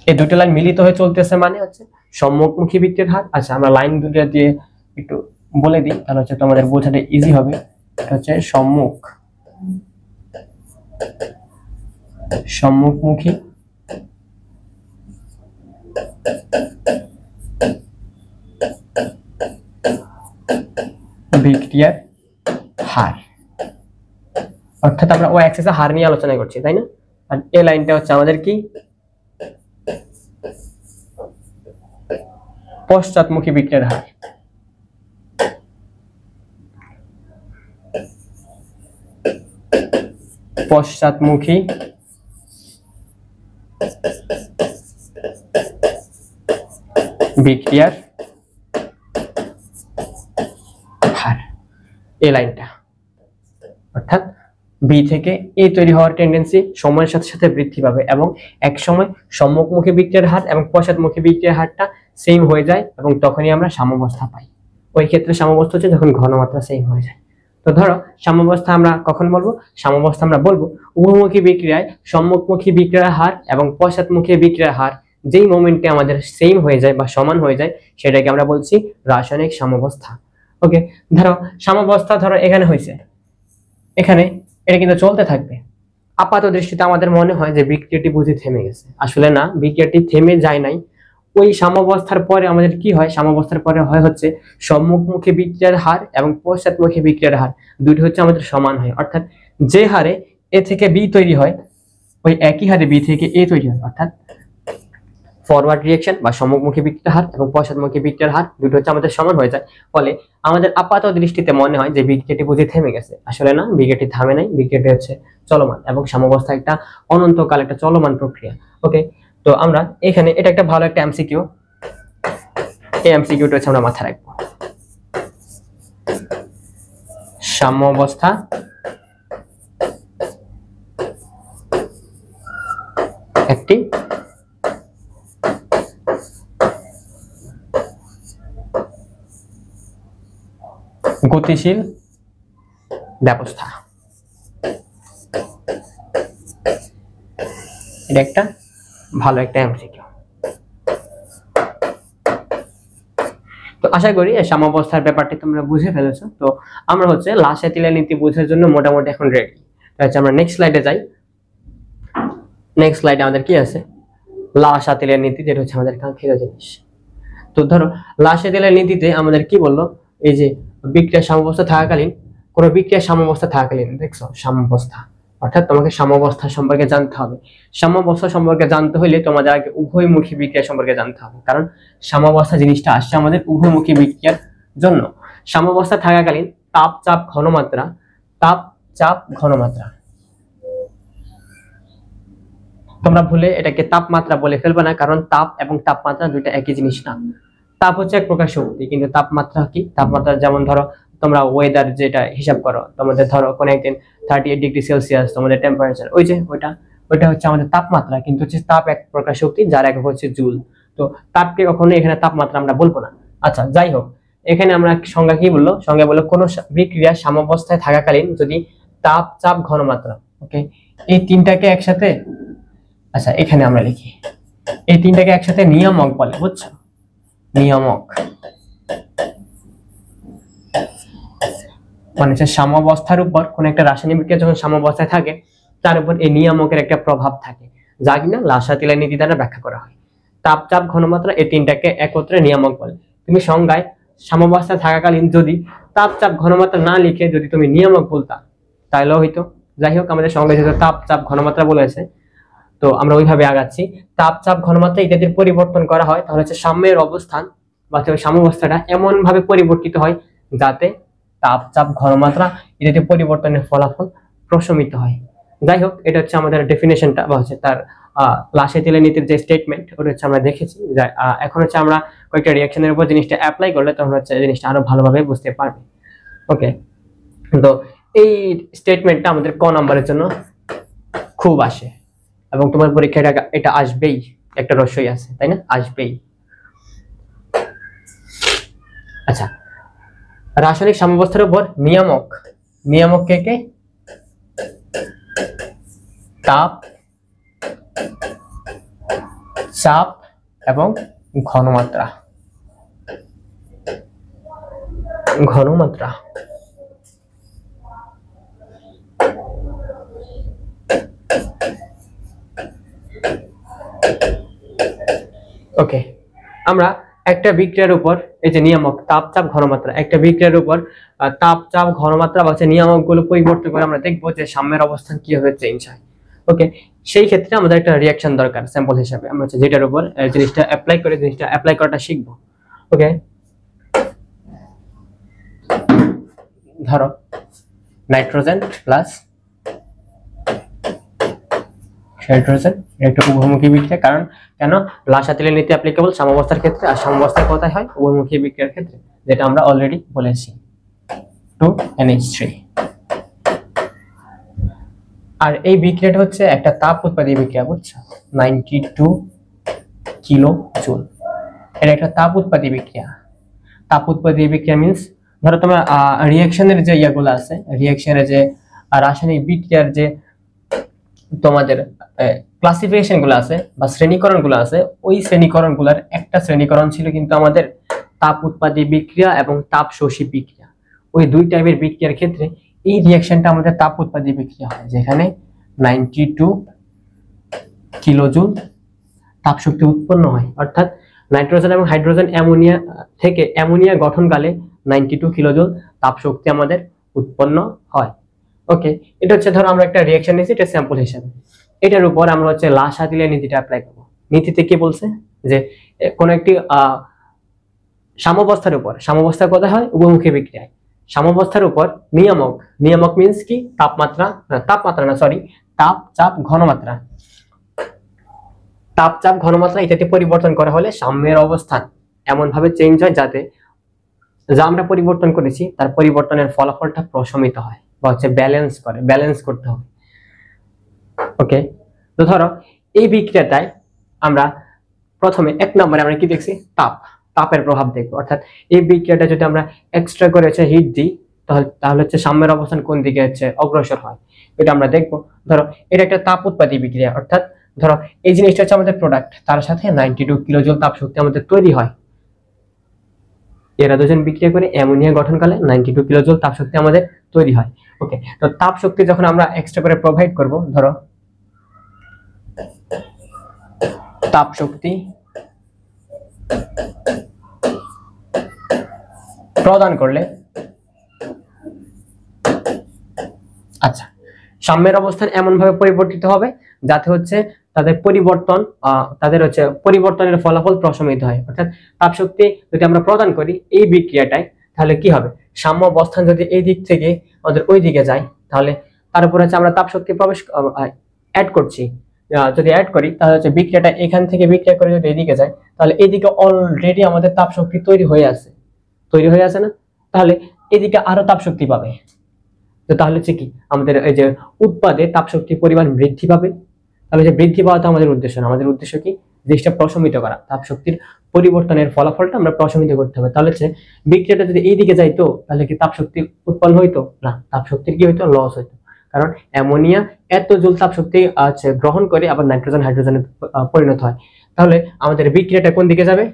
এই দুটো লাইন মিলিত হয়ে চলতেছে মানে হচ্ছে সম্মুখমুখী বিক্রিয়ার হার। আচ্ছা আমরা লাইন দুটো দিয়ে একটু বলে দিই, তাহলে হচ্ছে তোমাদের বোঝাটা ইজি হবে। এটা হচ্ছে সম্মুখমুখী বিক্রিয়ার হার, অর্থাৎ আমরা ও অ্যাক্সিসে হার নিয়ে আলোচনা করছি তাই না, আর এই লাইনটা হচ্ছে আমাদের কি পশ্চাৎমুখী বিক্রিয়ার হার। পশ্চাৎমুখী বিক্রিয়ার হার, এই লাইনটা, অর্থাৎ বি থেকে এ তৈরি হওয়ার টেন্ডেন্সি সময়ের সাথে সাথে বৃদ্ধি পাবে এবং এক সময় সম্মুখমুখী বিক্রিয়ার হার এবং পশ্চাৎমুখী বিক্রিয়ার হারটা সেম হয়ে যায় এবং তখনই আমরা সাম্যাবস্থা পাই। ওই ক্ষেত্রে সাম্যাবস্থা হচ্ছে যখন ঘনমাত্রা সেম হয়ে যায়। তো ধরো সাম্যাবস্থা আমরা কখন বলবো? সাম্যাবস্থা আমরা বলবো উভয়মুখী বিক্রিয়ায় সম্মুখমুখী বিক্রিয়ার হার এবং পশ্চাৎমুখী বিক্রিয়ার হার যেই মোমেন্টে আমাদের সেম হয়ে যায় বা সমান হয়ে যায় সেটাকে আমরা বলছি রাসায়নিক সাম্যাবস্থা। ওকে, ধরো সাম্যাবস্থা ধরো এখানে হয়েছে, এখানে এটা কিন্তু চলতে থাকবে। আপাত দৃষ্টিতে আমাদের মনে হয় যে বিক্রিয়াটি বুঝি থেমে গেছে, আসলে না, বিক্রিয়াটি থেমে যায় নাই। ওই সাম্যাবস্থার পরে আমাদের কি হয়? সাম্যাবস্থার পরে হয় হচ্ছে সম্মুখমুখী বিক্রিয়ার হার এবং পশ্চাৎমুখী বিক্রিয়ার হার দুইটি হচ্ছে আমাদের সমান হয়, অর্থাৎ যে হারে এ থেকে বি তৈরি হয় ওই একই হারে বি থেকে এ তৈরি হয়, অর্থাৎ ফরওয়ার্ড রিঅ্যাকশন বা সম্মুখমুখী বিক্রিয়ার হার এবং পশ্চাৎমুখী বিক্রিয়ার হার দুটো হচ্ছে আমাদের সমান হয়ে যায়। ফলে আমাদের আপাত দৃষ্টিতে মনে হয় যে বিক্রিয়াটি বুঝি থেমে গেছে, আসলে না, বিক্রিয়াটি থামে নাই, বিক্রিয়াটি হচ্ছে চলমান এবং সাম্যাবস্থা একটা অনন্তকাল একটা চলমান প্রক্রিয়া। ওকে, তো আমরা এখানে এটা একটা ভালো একটা এমসিকিউ, এই এমসিকিউটা হচ্ছে আমরা মাথায় রাখবো। সাম্যাবস্থা একটি গতিশীল ব্যবস্থা, এটা একটা ভালো একটা এমসিকিউ। তো আশা করি এই সাম্যাবস্থার ব্যাপারটি তোমরা বুঝে ফেলেছো। তো আমরা হচ্ছে লা-শাতিলের নীতি বোঝার জন্য মোটামুটি এখন রেডি। আচ্ছা, আমরা নেক্সট স্লাইডে যাই। নেক্সট স্লাইডে আমাদের কি আছে? লা-শাতিলের নীতি, যেটা হচ্ছে আমাদের কাঙ্ক্ষিত জিনিস। তো ধরো লা-শাতিলের নীতিতে আমাদের কি বললো? এই যে বিক্রিয়া সাম্যাবস্থা থাকাকালীন, কোন বিক্রিয়া সাম্যাবস্থা থাকাকালীন, দেখছো সাম্যাবস্থা, অর্থাৎ তোমাকে সাম্যাবস্থা সম্পর্কে জানতে হবে। সাম্যাবস্থা সম্পর্কে জানতে হলে তোমাদের আগে উভয়মুখী বিক্রিয়া সম্পর্কে জানতে হবে, কারণ সাম্যাবস্থা জিনিসটা আসছে আমাদের উভয়মুখী বিক্রিয়ার জন্য। সাম্যাবস্থা থাকাকালীন তাপ চাপ ঘনমাত্রা, তাপ চাপ ঘনমাত্রা, তোমরা ভুলে এটাকে তাপমাত্রা বলে ফেলবে না, কারণ তাপ এবং তাপমাত্রা দুইটা একই জিনিস না। তাপ হচ্ছে এক প্রকার শক্তি, কিন্তু তাপমাত্রা কি? তাপমাত্রা যেমন ধরো তোমরা ওয়েদার যেটা হিসাব করো, তোমাদের ধরো কোন একদিন 38 ডিগ্রি সেলসিয়াস তোমাদের টেম্পারেচার, ওই যে ওইটা হচ্ছে আমাদের তাপমাত্রা, কিন্তু হচ্ছে তাপ এক প্রকার শক্তি যার একক হচ্ছে জুল। তো তাপকে কখনো এখানে তাপমাত্রা আমরা বলবো না। আচ্ছা, যাই হোক, এখানে আমরা সংজ্ঞা কি বললো? সংজ্ঞা বললো কোন বিক্রিয়া সাম্যাবস্থায় থাকাকালীন যদি তাপ চাপ ঘনমাত্রা, ওকে, এই তিনটাকে একসাথে, আচ্ছা এখানে আমরা লিখি, এই তিনটাকে একসাথে নিয়ামক বলে, বুঝছো? নিয়ামক মানে হচ্ছে সাম্যাবস্থার উপর কোন একটা রাসায়নিক বিক্রিয়া যখন সাম্যাবস্থায় থাকে তার উপর এই নিয়ামকের একটা প্রভাব থাকে, যা কিনা লা-শাতিলের নীতি দ্বারা ব্যাখ্যা করা হয়। তাপ চাপ ঘনমাত্রা এই তিনটাকে একত্রে নিয়ামক বলে। তুমি সংজ্ঞায় সাম্যাবস্থায় থাকাকালীন যদি তাপ চাপ ঘনমাত্রা না লিখে যদি তুমি নিয়ামক বলতা তাহলেও হইতো। যাই হোক, আমাদের সংজ্ঞায় যেহেতু তাপ চাপ ঘনমাত্রা বলেছে, তো আমরা ওইভাবে আগাচ্ছি। তাপ চাপ ঘনমাত্রা ইত্যাদির পরিবর্তন করা হয়, তাহলে হচ্ছে সাম্যের অবস্থান বা সাম্যাবস্থাটা এমন ভাবে পরিবর্তিত হয় যাতে তাপ চাপ ঘনমাত্রা ইত্যাদি পরিবর্তনের ফলাফল প্রশমিত হয়। যাই হোক, এটা হচ্ছে আমাদের ডেফিনেশনটা বা হচ্ছে তার লা-শাতিলের নীতির যে স্টেটমেন্ট, ওটা হচ্ছে আমরা দেখেছি। এখন হচ্ছে আমরা কয়েকটা রিঅ্যাকশনের উপর জিনিসটা অ্যাপ্লাই করলে তখন হচ্ছে জিনিসটা আরো ভালোভাবে বুঝতে পারবে। ওকে, তো এই স্টেটমেন্টটা আমাদের ক নাম্বারের জন্য খুব আসে এবং তোমার পরীক্ষায় এটা আসবেই, একটা রহস্যই আছে, তাই না? আসবেই। আচ্ছা, রাসায়নিক সাম্যাবস্থার উপর নিয়ামক, নিয়ামক কে কে? তাপ চাপ এবং ঘনমাত্রা। ঘনমাত্রা ওকে, আমরা একটা বিক্রিয়ার উপর এই যে নিয়ামক তাপ চাপ ঘনমাত্রা, একটা বিক্রিয়ার উপর তাপ চাপ ঘনমাত্রা বা নিয়ামক গুলো পরিবর্তন করে আমরা দেখবো যে সাম্যের অবস্থান কিভাবে চেঞ্জ হয়। ওকে, সেই ক্ষেত্রে আমাদের একটা রিঅ্যাকশন দরকার স্যাম্পল হিসেবে, আমরা যেটার উপর জিনিসটা অ্যাপ্লাই করে জিনিসটা অ্যাপ্লাই করাটা শিখবো। ওকে, ধরো নাইট্রোজেন প্লাস হাইড্রোজেন একটা উভয়মুখী বিক্রিয়া। কারণ কেন? লাসাতিলের নীতি অ্যাপ্লিকেবল সাম্যাবস্থার ক্ষেত্রে, আর সাম্যাবস্থার কথাই হয় উভয়মুখী বিক্রিয়ার ক্ষেত্রে, যেটা আমরা অলরেডি বলেছি 2NH3। আর এই বিক্রিয়াটা হচ্ছে একটা তাপ উৎপাদী বিক্রিয়া, বুঝছো? 92 কিলো জুল। এটা একটা তাপ উৎপাদী বিক্রিয়া। তাপ উৎপাদী বিক্রিয়া মিন্স ধরো তোমার রিঅ্যাকশনের যে ইয়াগুলো আছে, রিঅ্যাকশনের যে রাসায়নিক বিক্রিয়ার যে তোমাদের ক্লাসিফিকেশন গুলো আছে বা শ্রেণীকরণ গুলো আছে, ওই শ্রেণীকরণ গুলার একটা শ্রেণীকরণ ছিল কিন্তু আমাদের তাপ উৎপাদী বিক্রিয়া এবং তাপ শোষী বিক্রিয়া। ওই দুই টাইপের বিক্রিয়ার ক্ষেত্রে এই রিঅ্যাকশনটা আমাদের তাপ উৎপাদী বিক্রিয়া হয়, যেখানে 92 কিলোজুল তাপ শক্তি উৎপন্ন হয়। অর্থাৎ নাইট্রোজেন এবং হাইড্রোজেন অ্যামোনিয়া থেকে অ্যামোনিয়া গঠনকালে 92 কিলোজুল তাপ শক্তি আমাদের উৎপন্ন হয়। ওকে, এটা হচ্ছে ধরো আমরা একটা রিঅ্যাকশন নিয়েছি, এটা স্যাম্পল হিসেবে। এটার উপর আমরা হচ্ছে লাসাতিলের নীতিটা অ্যাপ্লাই করব। নীতিতে কি বলছে যে কোন একটি সাম্যাবস্থার উপর, সাম্যাবস্থা কোথায় হয়? উভয়মুখী বিক্রিয়ায়। সাম্যাবস্থার উপর নিয়ামক, নিয়ামক মিন্স কি? তাপমাত্রা, তাপমাত্রা না সরি, তাপ, চাপ, ঘনমাত্রা। তাপ, চাপ, ঘনমাত্রা ইত্যাদি পরিবর্তন করা হলে সাম্যের অবস্থান এমন ভাবে চেঞ্জ হয় যাতে যা আমরা পরিবর্তন করেছি তার পরিবর্তনের ফলাফলটা প্রশমিত হয় বা হচ্ছে ব্যালেন্স করে, ব্যালেন্স করতে হবে। ওকে, তো ধরো এই বিক্রিয়াটায় আমরা প্রথমে এক নম্বরে আমরা কি দেখছি? তাপ, তাপের প্রভাব দেখবো। অর্থাৎ এই বিক্রিয়াটা যদি আমরা এক্সট্রা করে হচ্ছে হিট দিই, তাহলে হচ্ছে সাম্যের অবস্থান কোন দিকে হচ্ছে অগ্রসর হয়, এটা আমরা দেখবো। ধরো এটা একটা তাপ উৎপাদী বিক্রিয়া, অর্থাৎ ধরো এই জিনিসটা হচ্ছে আমাদের প্রোডাক্ট, তার সাথে 92 কিলোজুল তাপ শক্তি আমাদের তৈরি হয়। এরা দুজন বিক্রিয়া করে অ্যামোনিয়া গঠনকালে 92 কিলোজুল তাপ শক্তি আমাদের তৈরি হয়। ওকে, তো তাপ শক্তি যখন আমরা এক্সট্রা করে প্রোভাইড করব, ধরো তাপ শক্তি প্রদান করলে, আচ্ছা, সাম্যের অবস্থান এমন ভাবে পরিবর্তিত হবে যাতে হচ্ছে তাদের পরিবর্তন, তাদের হচ্ছে পরিবর্তনের ফলাফল প্রশমিত হয়। অর্থাৎ তাপ শক্তি যদি আমরা প্রদান করি এই বিক্রিয়াটায়, তাহলে কি হবে? সাম্য অবস্থান যদি এই দিক থেকে আমাদের ওই দিকে যায়, তাহলে তার উপর হচ্ছে আমরা তাপ শক্তি প্রবেশ অ্যাড করছি। যদি অ্যাড করি তাহলে হচ্ছে বিক্রিয়াটা এখান থেকে বিক্রিয়া করে যদি এদিকে যায়, তাহলে এদিকে অলরেডি আমাদের তাপ শক্তি তৈরি হয়ে আছে না? তাহলে এদিকে আরো তাপ শক্তি পাবে। তো তাহলে হচ্ছে কি আমাদের এই যে উৎপাদে তাপ শক্তির পরিমাণ বৃদ্ধি পাবে। তাহলে যে বৃদ্ধি পাওয়া তো আমাদের উদ্দেশ্য না, আমাদের উদ্দেশ্য কি? জিনিসটা প্রশমিত করা, তাপ শক্তির পরিবর্তনের ফলাফলটা আমরা প্রশমিত করতে হবে। তাহলে হচ্ছে বিক্রিয়াটা যদি এই দিকে যাইতো, তাহলে কি তাপ শক্তি উৎপন্ন হইতো না? তাপ শক্তির কি হইতো? লস হইতো। কারণ অ্যামোনিয়া এত জুল তাপ শক্তি গ্রহণ করে আবার নাইট্রোজেন হাইড্রোজেনে পরিণত হয়। তাহলে আমাদের বিক্রিয়াটা কোন দিকে যাবে?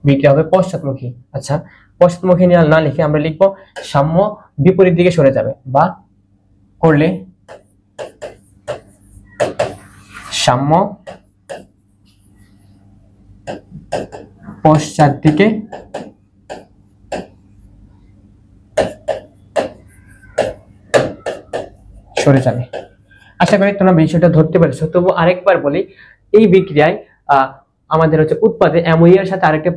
বিক্রিয়া হবে পশ্চাৎমুখী। আচ্ছা, পশ্চাৎমুখী না লিখে আমরা লিখবো সাম্য বিপরীত দিকে সরে যাবে, বা করলে সাম্য পশ্চাৎ দিকে সরে যাবে। আশা করি তোমরা বিষয়টা ধরতে পেরেছো। তবু আরেকবার বলি, এই বিক্রিয়ায় আমাদের হচ্ছে উৎপাদে অ্যামোনিয়ার সাথে আরেকটা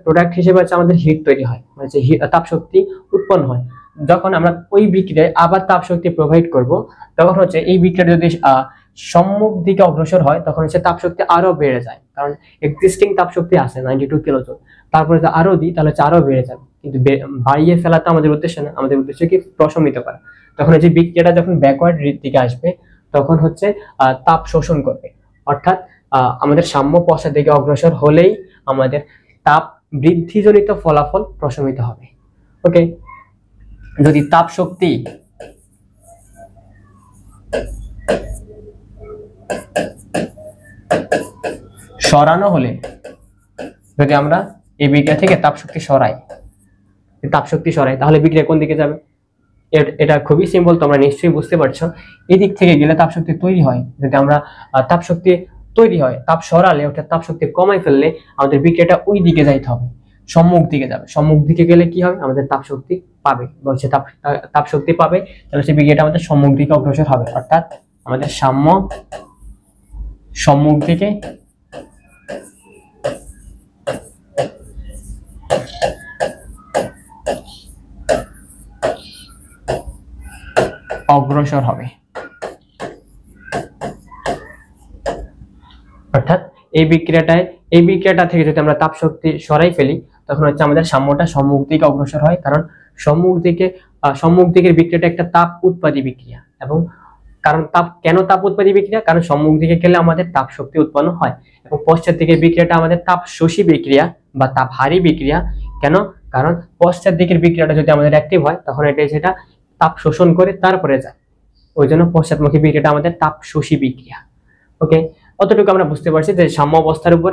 প্রোডাক্ট হিসেবে হচ্ছে আমাদের হিট তৈরি হয়, মানে তাপ শক্তি উৎপন্ন হয়। যখন আমরা ওই বিক্রিয়ায় আবার তাপ শক্তি প্রোভাইড করব, তখন হচ্ছে এই বিক্রিয়া যদি সম্মুখ দিকে অগ্রসর হয়, তখন হচ্ছে তাপ শক্তি আরো বেড়ে যায়। কারণ এক্সিস্টিং তাপ শক্তি আছে 92 কিলোজুল, তারপরে যদি আরো দিই তাহলে হচ্ছে আরো বেড়ে যাবে। কিন্তু বাড়িয়ে ফেলা তো আমাদের উদ্দেশ্য না, আমাদের উদ্দেশ্য কি? প্রশমিত করা। তখন এই যে বিক্রিয়াটা যখন ব্যাকওয়ার্ড দিকে আসবে, তখন হচ্ছে তাপ শোষণ করবে। অর্থাৎ আমাদের সাম্য পশ্চাৎ দিকে অগ্রসর হলেই আমাদের তাপ বৃদ্ধিজনিত ফলাফল প্রশমিত হবে। ওকে, যদি তাপ শক্তি সরানো হলে, যদি আমরা এই বিক্রিয়া থেকে তাপ শক্তি সরাই, তাহলে বিক্রিয়া কোন দিকে যাবে? এটা খুবই সিম্পল, তোমরা নিশ্চয়ই বুঝতে পারছো। এই দিক থেকে গেলে তাপ শক্তি তৈরি হয়। যদি আমরা তাপ শক্তি তৈরি হয়, তাপ সরালে অর্থাৎ তাপ শক্তি কমাই ফেললে আমাদের বিক্রিয়াটা ওই দিকে যাইতে হবে, সম্মুখ দিকে যাবে। সম্মুখ দিকে গেলে কি হবে? আমাদের তাপ শক্তি পাবে, বলছে তাপ শক্তি পাবে, তাহলে সেই বিক্রিয়াটা আমাদের সম্মুখ দিকে অগ্রসর হবে। অর্থাৎ আমাদের সম্মুখ দিকে অগ্রসর হবে। অর্থাৎ এই বিক্রিয়াটা থেকে যদি আমরা তাপ শক্তি সরাই ফেলি তখন হচ্ছে আমাদের সাম্যটা সম্মুখ দিকে অগ্রসর হয়, কারণ সম্মুখ দিকের বিক্রিয়াটা একটা তাপ উৎপাদী বিক্রিয়া। এবং কারণ কেন তাপ উৎপাদী বিক্রিয়া? কারণ সম্মুখ দিকে গেলে আমাদের তাপ শক্তি উৎপন্ন হয়, এবং পশ্চাৎ দিকের বিক্রিয়াটা আমাদের তাপ শোষী বিক্রিয়া বা তাপহারী বিক্রিয়া। কেন? কারণ পশ্চাৎ দিকের বিক্রিয়াটা যদি আমাদের অ্যাক্টিভ হয় তখন সেটা তাপ শোষণ করে তারপরে যায়, ওই জন্য পশ্চাৎমুখী বিক্রিয়াটা আমাদের তাপ শোষী বিক্রিয়া। ওকে, অতটুকু আমরা বুঝতে পারছি যে সাম্য অবস্থার উপর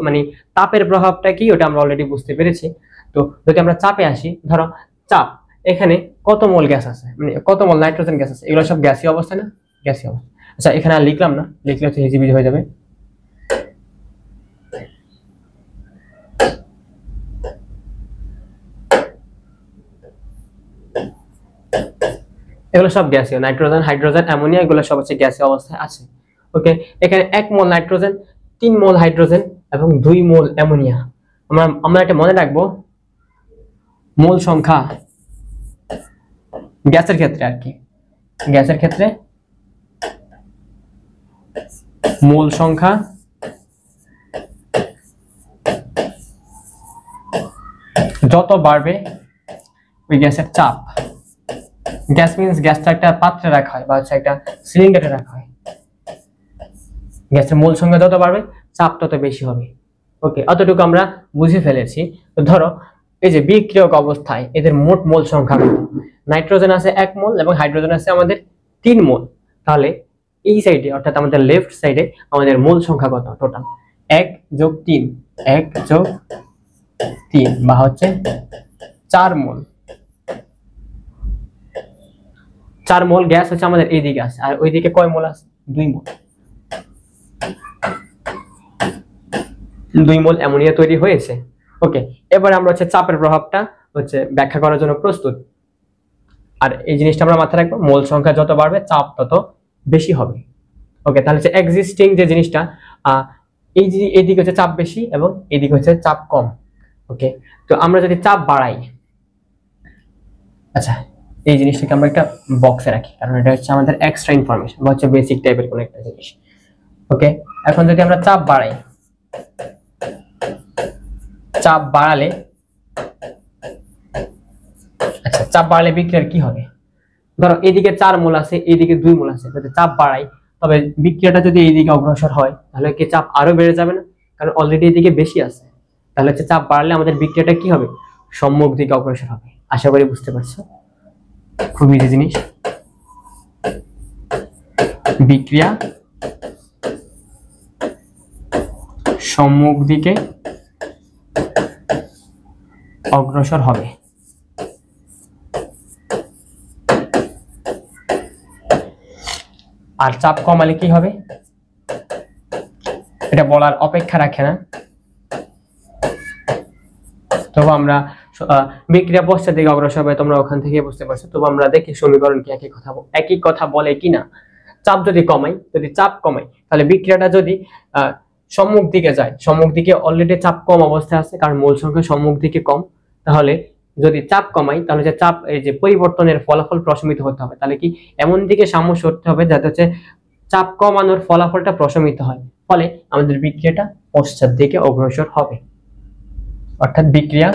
মানে তাপের প্রভাবটা কি ওটা আমরা অলরেডি বুঝতে পেরেছি। তো যদি আমরা চাপে আসি, ধরো চাপ, এখানে কত মোল গ্যাস আছে, মানে কত মোল নাইট্রোজেন গ্যাস আছে, এগুলো সব গ্যাসীয় অবস্থা না? গ্যাসীয় অবস্থা। আচ্ছা, এখানে আর লিখলাম না, লিখলে হচ্ছে হিজিবিজি হয়ে যাবে। এগুলো সব গ্যাসীয়, নাইট্রোজেন, হাইড্রোজেন, অ্যামোনিয়া, এগুলো সব হচ্ছে গ্যাসীয় অবস্থায় আছে। ওকে, এখানে 1 মোল নাইট্রোজেন, 3 মোল হাইড্রোজেন এবং 2 মোল অ্যামোনিয়া। আমরা এটা মনে রাখবো, মোল সংখ্যা গ্যাসের ক্ষেত্রে আর কি, গ্যাসের ক্ষেত্রে মোল সংখ্যা যত বাড়বে ওই গ্যাসের চাপ, গ্যাস মিন্স গ্যাসটা একটা পাত্রে রাখা হয় বা হচ্ছে একটা সিলিন্ডারে রাখা হয়, গ্যাসের মোল সংখ্যা যত বাড়বে চাপ তত বেশি হবে। ওকে, অতটুকু আমরা বুঝে ফেলেছি। তো ধরো এই যে বিক্রিয়ক অবস্থায় এদের মোট মোল সংখ্যা কত? নাইট্রোজেন আছে 1 মোল এবং হাইড্রোজেন আছে আমাদের 3 মোল। তাহলে এই সাইডে অর্থাৎ আমাদের লেফট সাইডে আমাদের মোল সংখ্যা কত? টোটাল 1 + 3, 1 + 3 বা হচ্ছে 4 মোল। 4 মোল গ্যাস হচ্ছে আমাদের এইদিকে আছে, আর ওইদিকে কয় মোল আছে? 2 মোল। 2 মোল অ্যামোনিয়া তৈরি হয়েছে। ওকে, এবার আমরা হচ্ছে চাপের প্রভাবটা হচ্ছে ব্যাখ্যা করার জন্য প্রস্তুত। আর এই জিনিসটা আমরা মাথায় রাখবো, মোল সংখ্যা যত বাড়বে চাপ তত বেশি হবে। ওকে, তাহলে হচ্ছে এক্সিস্টিং যে জিনিসটা, এইদিকে হচ্ছে চাপ বেশি এবং এইদিকে হচ্ছে চাপ কম। ওকে, তো আমরা যদি চাপ বাড়াই, আচ্ছা এই জিনিসটাকে আমরা একটা বক্সে রাখি, কারণ এটা হচ্ছে আমাদের এক্সট্রা ইনফরমেশন বা হচ্ছে বেসিক টাইপের কোনো একটা জিনিস। ওকে, এখন যদি আমরা চাপ বাড়াই, চাপ বাড়ালে, আচ্ছা চাপ বাড়ালে বিক্রিয়ার কি হবে? ধরো এদিকে 4 মোল আছে, এইদিকে 2 মোল আছে, যদি চাপ বাড়াই তবে বিক্রিয়াটা যদি এইদিকে অগ্রসর হয় তাহলে কি চাপ আরো বেড়ে যাবে না? কারণ অলরেডি এদিকে বেশি আছে। তাহলে হচ্ছে চাপ বাড়লে আমাদের বিক্রিয়াটা কি হবে? সম্মুখ দিকে অগ্রসর হবে। আশা করি বুঝতে পারছো, খুব ইজি জিনিস। বিক্রিয়া সম্মুখ দিকে অগ্রসর হবে। আর চাপ কমালে কি হবে এটা বলার অপেক্ষা রাখে না। তবু আমরা বিক্রিয়া পশ্চাৎ দিকে অগ্রসর হবে, তোমরা ওখান থেকে বুঝতে পারছো। তবু আমরা দেখি সমীকরণ কি একই কথা বলে কিনা। চাপ যদি কমাই, তাহলে বিক্রিয়াটা যদি সম্মুখ দিকে যায়, সম্মুখ দিকে অলরেডি চাপ কম অবস্থায় আছে কারণ মোল সংখ্যা সম্মুখ দিকে কম, তাহলে যদি চাপ কমাই তাহলে যে চাপ এই যে পরিবর্তনের ফলাফল প্রশমিত হতে হবে। তাহলে কি এমন দিকে সাম্য করতে হবে যাতে হচ্ছে চাপ কমানোর ফলাফলটা প্রশমিত হয়, ফলে আমাদের বিক্রিয়াটা পশ্চাৎ দিকে অগ্রসর হবে। অর্থাৎ বিক্রিয়া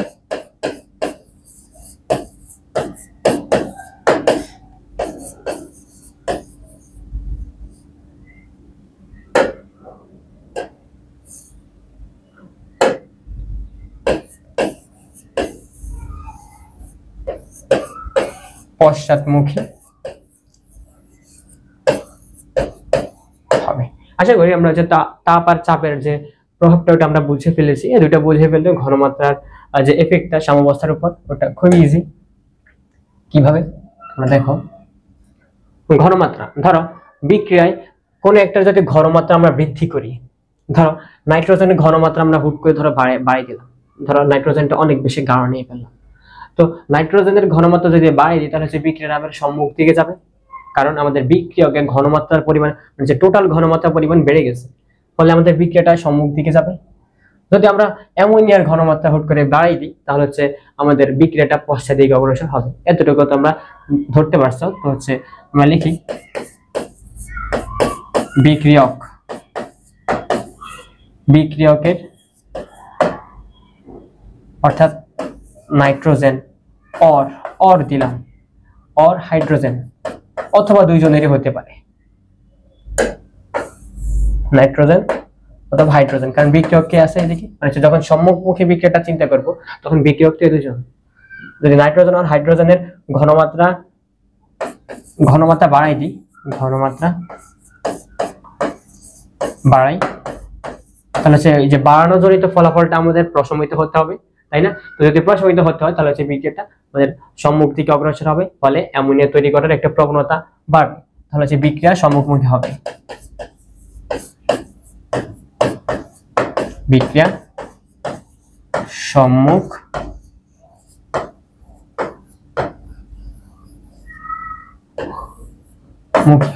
পশ্চাৎমুখী হবে। আশা করি আমরা যে তাপ আর চাপের যে প্রভাবটা ওটা আমরা বুঝে ফেলেছি। এই দুটো বুঝে ফেললে ঘনমাত্রার যে এফেক্টটা সাম্যাবস্থার উপর ওটা খুব ইজি। কিভাবে আমরা দেখো, ঘনমাত্রা, ধরো বিক্রিয়ায় কোন একটা যদি ঘনমাত্রা আমরা বৃদ্ধি করি, ধরো নাইট্রোজেনের ঘনমাত্রা আমরা হুট করে ধরো বাড়াই দিলাম, ধরো নাইট্রোজেনটা অনেক বেশি গাঢ় নিয়ে ফেললাম, তো নাইট্রোজেনের ঘনমাত্রা যদি বাড়াই দিই তাহলে হচ্ছে বিক্রিয়ার আবার সম্মুখ দিকে যাবে, কারণ আমাদের বিক্রিয়কের ঘনমাত্রার পরিমাণ মানে যে টোটাল ঘনমাত্রার পরিমাণ বেড়ে গেছে, ফলে আমাদের বিক্রিয়াটা সম্মুখ দিকে যাবে। যদি আমরা অ্যামোনিয়ার ঘনমাত্রা হুট করে বাড়াই দিই তাহলে হচ্ছে আমাদের বিক্রিয়াটা পশ্চাৎ দিকে অগ্রসর হবে। এতটুকু তো আমরা ধরতে পারছো। তো হচ্ছে আমরা লিখি বিক্রিয়ক বিক্রিয়কের অর্থাৎ নাইট্রোজেন অর দিলাম, অর হাইড্রোজেন, অথবা দুইজনেরই হতে পারে, নাইট্রোজেন অথবা হাইড্রোজেন। কারণ বিক্রিয়ক কে আছে এদিকে, মানে যখন সম্মুখমুখী বিক্রিয়াটা চিন্তা করব তখন বিক্রিয়ক তো দুইজন। যদি নাইট্রোজেন আর হাইড্রোজেনের ঘনমাত্রা বাড়াই দিই, ঘনমাত্রা বাড়াই, তাহলে হচ্ছে এই যে বাড়ানো জনিত ফলাফলটা আমাদের প্রশমিত হতে হবে, তাই না? তো যদি প্রশমিত হতে হয় তাহলে হচ্ছে বিক্রিয়াটা আমাদের সম্মুখ দিকে অগ্রসর হবে, ফলে অ্যামোনিয়া তৈরি করার একটা প্রবণতা বাড়বে, তাহলে হচ্ছে বিক্রিয়া সম্মুখমুখী হবে। বিক্রিয়া সম্মুখমুখী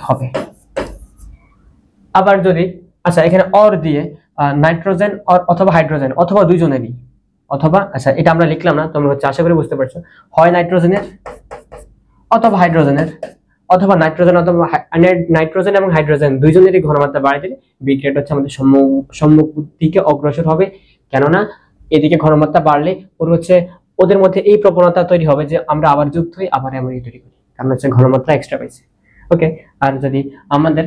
হবে। আবার যদি আচ্ছা এখানে অর দিয়ে নাইট্রোজেন অথবা হাইড্রোজেন অথবা দুইজনেরই, অথবা আচ্ছা এটা আমরা লিখলাম না, তোমরা হচ্ছে আশা করি বুঝতে পারছো, হয় নাইট্রোজেনের অথবা হাইড্রোজেনের, অথবা নাইট্রোজেন অথবা নাইট্রোজেন এবং হাইড্রোজেন দুইজনেরই ঘনমাত্রা বাড়াই দিলে বিক্রিয়াটা হচ্ছে আমাদের সম্মুখ দিকে অগ্রসর হবে। কেননা এদিকে ঘনমাত্রা বাড়লে ওর হচ্ছে ওদের মধ্যে এই প্রবণতা তৈরি হবে যে আমরা আবার যুক্ত হই, আবার অ্যামোনিয়া তৈরি করি, কারণ হচ্ছে ঘনমাত্রা এক্সট্রা পাইছে। ওকে, আর যদি আমাদের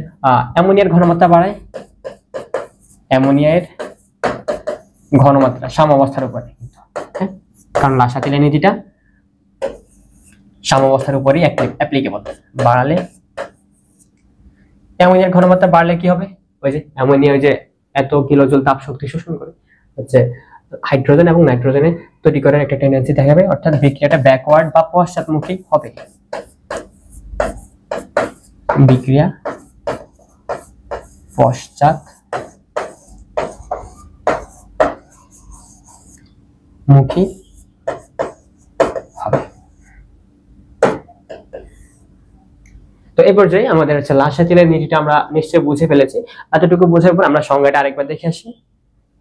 অ্যামোনিয়ার ঘনমাত্রা বাড়ায়, অ্যামোনিয়ার ঘনমাত্রা সাম্যাবস্থার উপরে, হ্যাঁ, কারণ লাসাতিলের নীতিটা সাম্যাবস্থার উপরই অ্যাপ্লিকেবল। বাড়ালে অ্যামোনিয়ার ঘনমাত্রা বাড়লে কি হবে, ওই যে অ্যামোনিয়া ওই যে এত কিলোজুল তাপ শক্তি শোষণ করে হচ্ছে হাইড্রোজেন এবং নাইট্রোজেনের তৈরি করার একটা টেন্ডেন্সি দেখাবে, অর্থাৎ বিক্রিয়াটা ব্যাকওয়ার্ড বা পশ্চাৎমুখী হবে। বিক্রিয়া পশ্চাৎমুখী হবে। তো এই পর্যায়ে আমাদের হচ্ছে লাসাতিলের নীতিটা আমরা নিশ্চয়ই বুঝে ফেলেছি। এতটুকু বোঝার পর আমরা সংজ্ঞাটা আরেকবার দেখে আসি,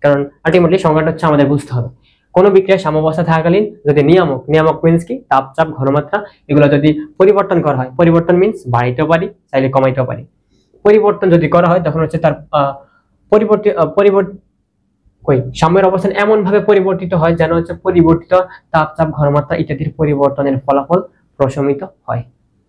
কারণ আলটিমেটলি সংজ্ঞাটা হচ্ছে আমাদের বুঝতে হবে। কোন বিক্রিয়া সাম্যাবস্থা থাকাকালীন যদি নিয়ামক মিন্স কি, তাপ, চাপ, ঘনমাত্রা এগুলো যদি পরিবর্তন করা হয়, পরিবর্তন মিন্স বাড়াইতেও পারি, চাইলে কমাইতেও পারি। পরিবর্তন যদি করা হয় তখন হচ্ছে তার সাম্যের অবস্থান এমন ভাবে পরিবর্তিত হয় যেন হচ্ছে পরিবর্তিত তাপ, চাপ, ঘনমাত্রা ইত্যাদির পরিবর্তনের ফলাফল প্রশমিত হয়।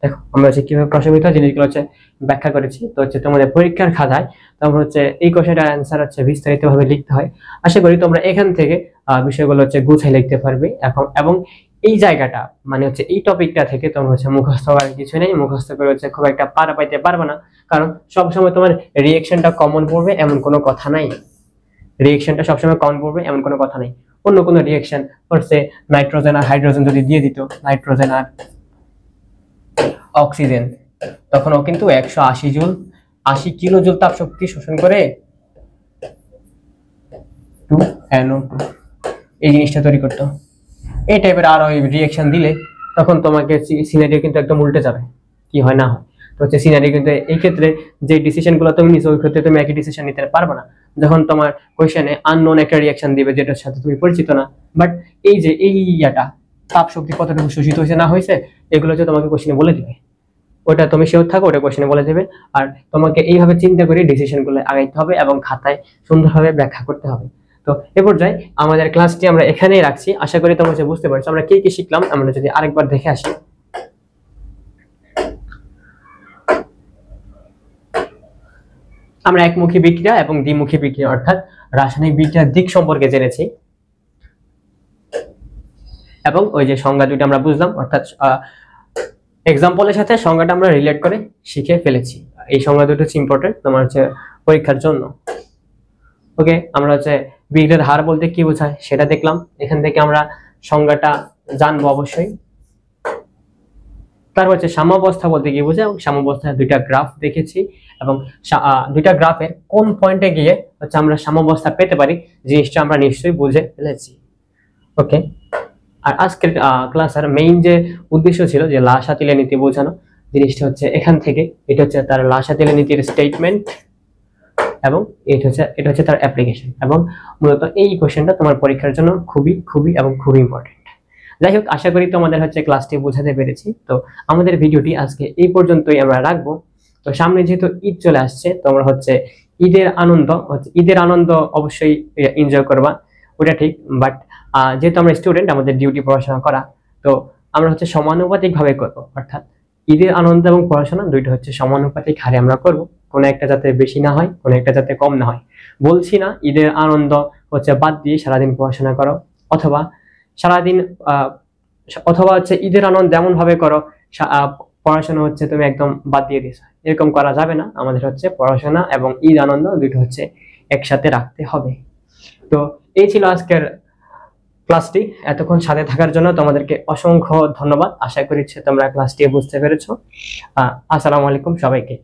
দেখো আমরা হচ্ছে কিভাবে প্রশমিত জিনিসগুলো হচ্ছে ব্যাখ্যা করেছি। তো হচ্ছে তোমাদের পরীক্ষার খাতায় তখন হচ্ছে এই কোশ্চেনটার অ্যান্সার হচ্ছে বিস্তারিত ভাবে লিখতে হয়। আশা করি তোমরা এখান থেকে বিষয়গুলো হচ্ছে গুছিয়ে লিখতে পারবে এবং এই জায়গাটা মানে হচ্ছে এই টপিকটা থেকে তোমরা হচ্ছে মুখস্থ করার কিছু নেই, মুখস্থ করে হচ্ছে খুব একটা পারা পাইতে পারবে না, কারণ সবসময় তোমার রিয়েকশনটা কমন পড়বে এমন কোনো কথা নাই। রিয়েকশনটা সবসময় কমন পড়বে এমন কোনো কথা নাই। অন্য কোনো রিয়েকশন হচ্ছে নাইট্রোজেন আর হাইড্রোজেন যদি দিয়ে দিত, নাইট্রোজেন আর অক্সিজেন, তখনও কিন্তু 180 কিলোজুল তাপ শক্তি শোষণ করে 2NO2 এই জিনিসটা তৈরি করতো। এই টাইপের আরো রিয়েকশন দিলে তখন তোমাকে সিনারিও কিন্তু একদম উল্টে যাবে, কি হয় না হয়। তো হচ্ছে সিনারিও কিন্তু এই ক্ষেত্রে যে ডিসিশন গুলো তুমি নিছো ওই ক্ষেত্রে তুমি একই ডিসিশন নিতে পারবে না, যখন তোমার কোশ্চেনে আননোন একটা রিয়েকশন দিবে যেটার সাথে তুমি পরিচিত না, বাট এই যে এই তাপ শক্তি কতটুকু শোষিত হয়েছে না হয়েছে এগুলো যে তোমাকে কোশ্চেনে বলে দিবে, ওটা তুমি শিওর থাকো, ওটা কোশ্চেনে বলে দেবে। আর তোমাকে এইভাবে চিন্তা করে ডিসিশন গুলো আগাইতে হবে এবং খাতায় সুন্দরভাবে ব্যাখ্যা করতে হবে। তো এ পর্যায়ে আমাদের ক্লাসটি আমরা এখানেই রাখছি। আশা করি তোমরা বুঝতে পারছো আমরা কি কি শিখলাম। আমরা যদি আরেকবার দেখে আসি, আমরা একমুখী বিক্রিয়া এবং দ্বিমুখী বিক্রিয়া অর্থাৎ রাসায়নিক বিক্রিয়ার দিক সম্পর্কে জেনেছি এবং ওই যে সংজ্ঞা দুইটা আমরা বুঝলাম, অর্থাৎ এক্সাম্পলের সাথে সংজ্ঞাটা আমরা রিলেট করে শিখে ফেলেছি। এই সংজ্ঞা দুটো হচ্ছে ইম্পর্টেন্ট তোমার হচ্ছে পরীক্ষার জন্য। ওকে, আমরা হচ্ছে বিক্রিয়ার হার বলতে কি বোঝায় সেটা দেখলাম, এখান থেকে আমরা সংজ্ঞাটা জানবো অবশ্যই। তারপর হচ্ছে সাম্যাবস্থা বলতে কি বোঝায়, সাম্যাবস্থায় দুইটা গ্রাফ দেখেছি এবং দুইটা গ্রাফের কোন পয়েন্টে গিয়ে হচ্ছে আমরা সাম্যাবস্থা পেতে পারি জিনিসটা আমরা নিশ্চয়ই বুঝে ফেলেছি। ওকে, আর আজকের ক্লাসের মেইন যে উদ্দেশ্য ছিল যে লাসাতিলের নীতি বোঝানো, জিনিসটা হচ্ছে এখান থেকে, এটা হচ্ছে তার লাসাতিলের নীতির স্টেটমেন্ট এবং এটা হচ্ছে তার অ্যাপ্লিকেশন, এবং মূলত এই কোশ্চেনটা তোমার পরীক্ষার জন্য খুবই ইম্পর্টেন্ট। যাই হোক, আশা করি তোমাদের হচ্ছে ক্লাসটি বোঝাতে পেরেছি। তো আমাদের ভিডিওটি আজকে এই পর্যন্তই আমরা রাখবো। তো সামনে যেহেতু ঈদ চলে আসছে, তোমরা হচ্ছে ঈদের আনন্দ হচ্ছে, ঈদের আনন্দ অবশ্যই এনজয় করবা, ওটা ঠিক। বাট যেহেতু আমরা স্টুডেন্ট, আমাদের ডিউটি পড়াশোনা করা, তো আমরা হচ্ছে সমানুপাতিক ভাবে করবো। অর্থাৎ ঈদের আনন্দ এবং পড়াশোনা দুইটা হচ্ছে সমানুপাতিক হারে আমরা করব, কোনো একটা যাতে বেশি না হয়, কোনো একটা যাতে কম না হয়। বলছি না ঈদের আনন্দ হচ্ছে বাদ দিয়ে সারাদিন পড়াশোনা করো, অথবা সারাদিন অথবা হচ্ছে ঈদের আনন্দ এমন ভাবে করো পড়াশোনা হচ্ছে তুমি একদম বাদ দিয়ে দিছো, এরকম করা যাবে না। আমাদের হচ্ছে পড়াশোনা এবং ঈদ আনন্দ দুটো হচ্ছে একসাথে রাখতে হবে। তো এই ছিল আজকের ক্লাসটি। এতক্ষণ সাথে থাকার জন্য তোমাদেরকে অসংখ্য ধন্যবাদ। আশা করি তোমরা ক্লাসটি বুঝতে পেরেছো। আসসালামু আলাইকুম সবাইকে।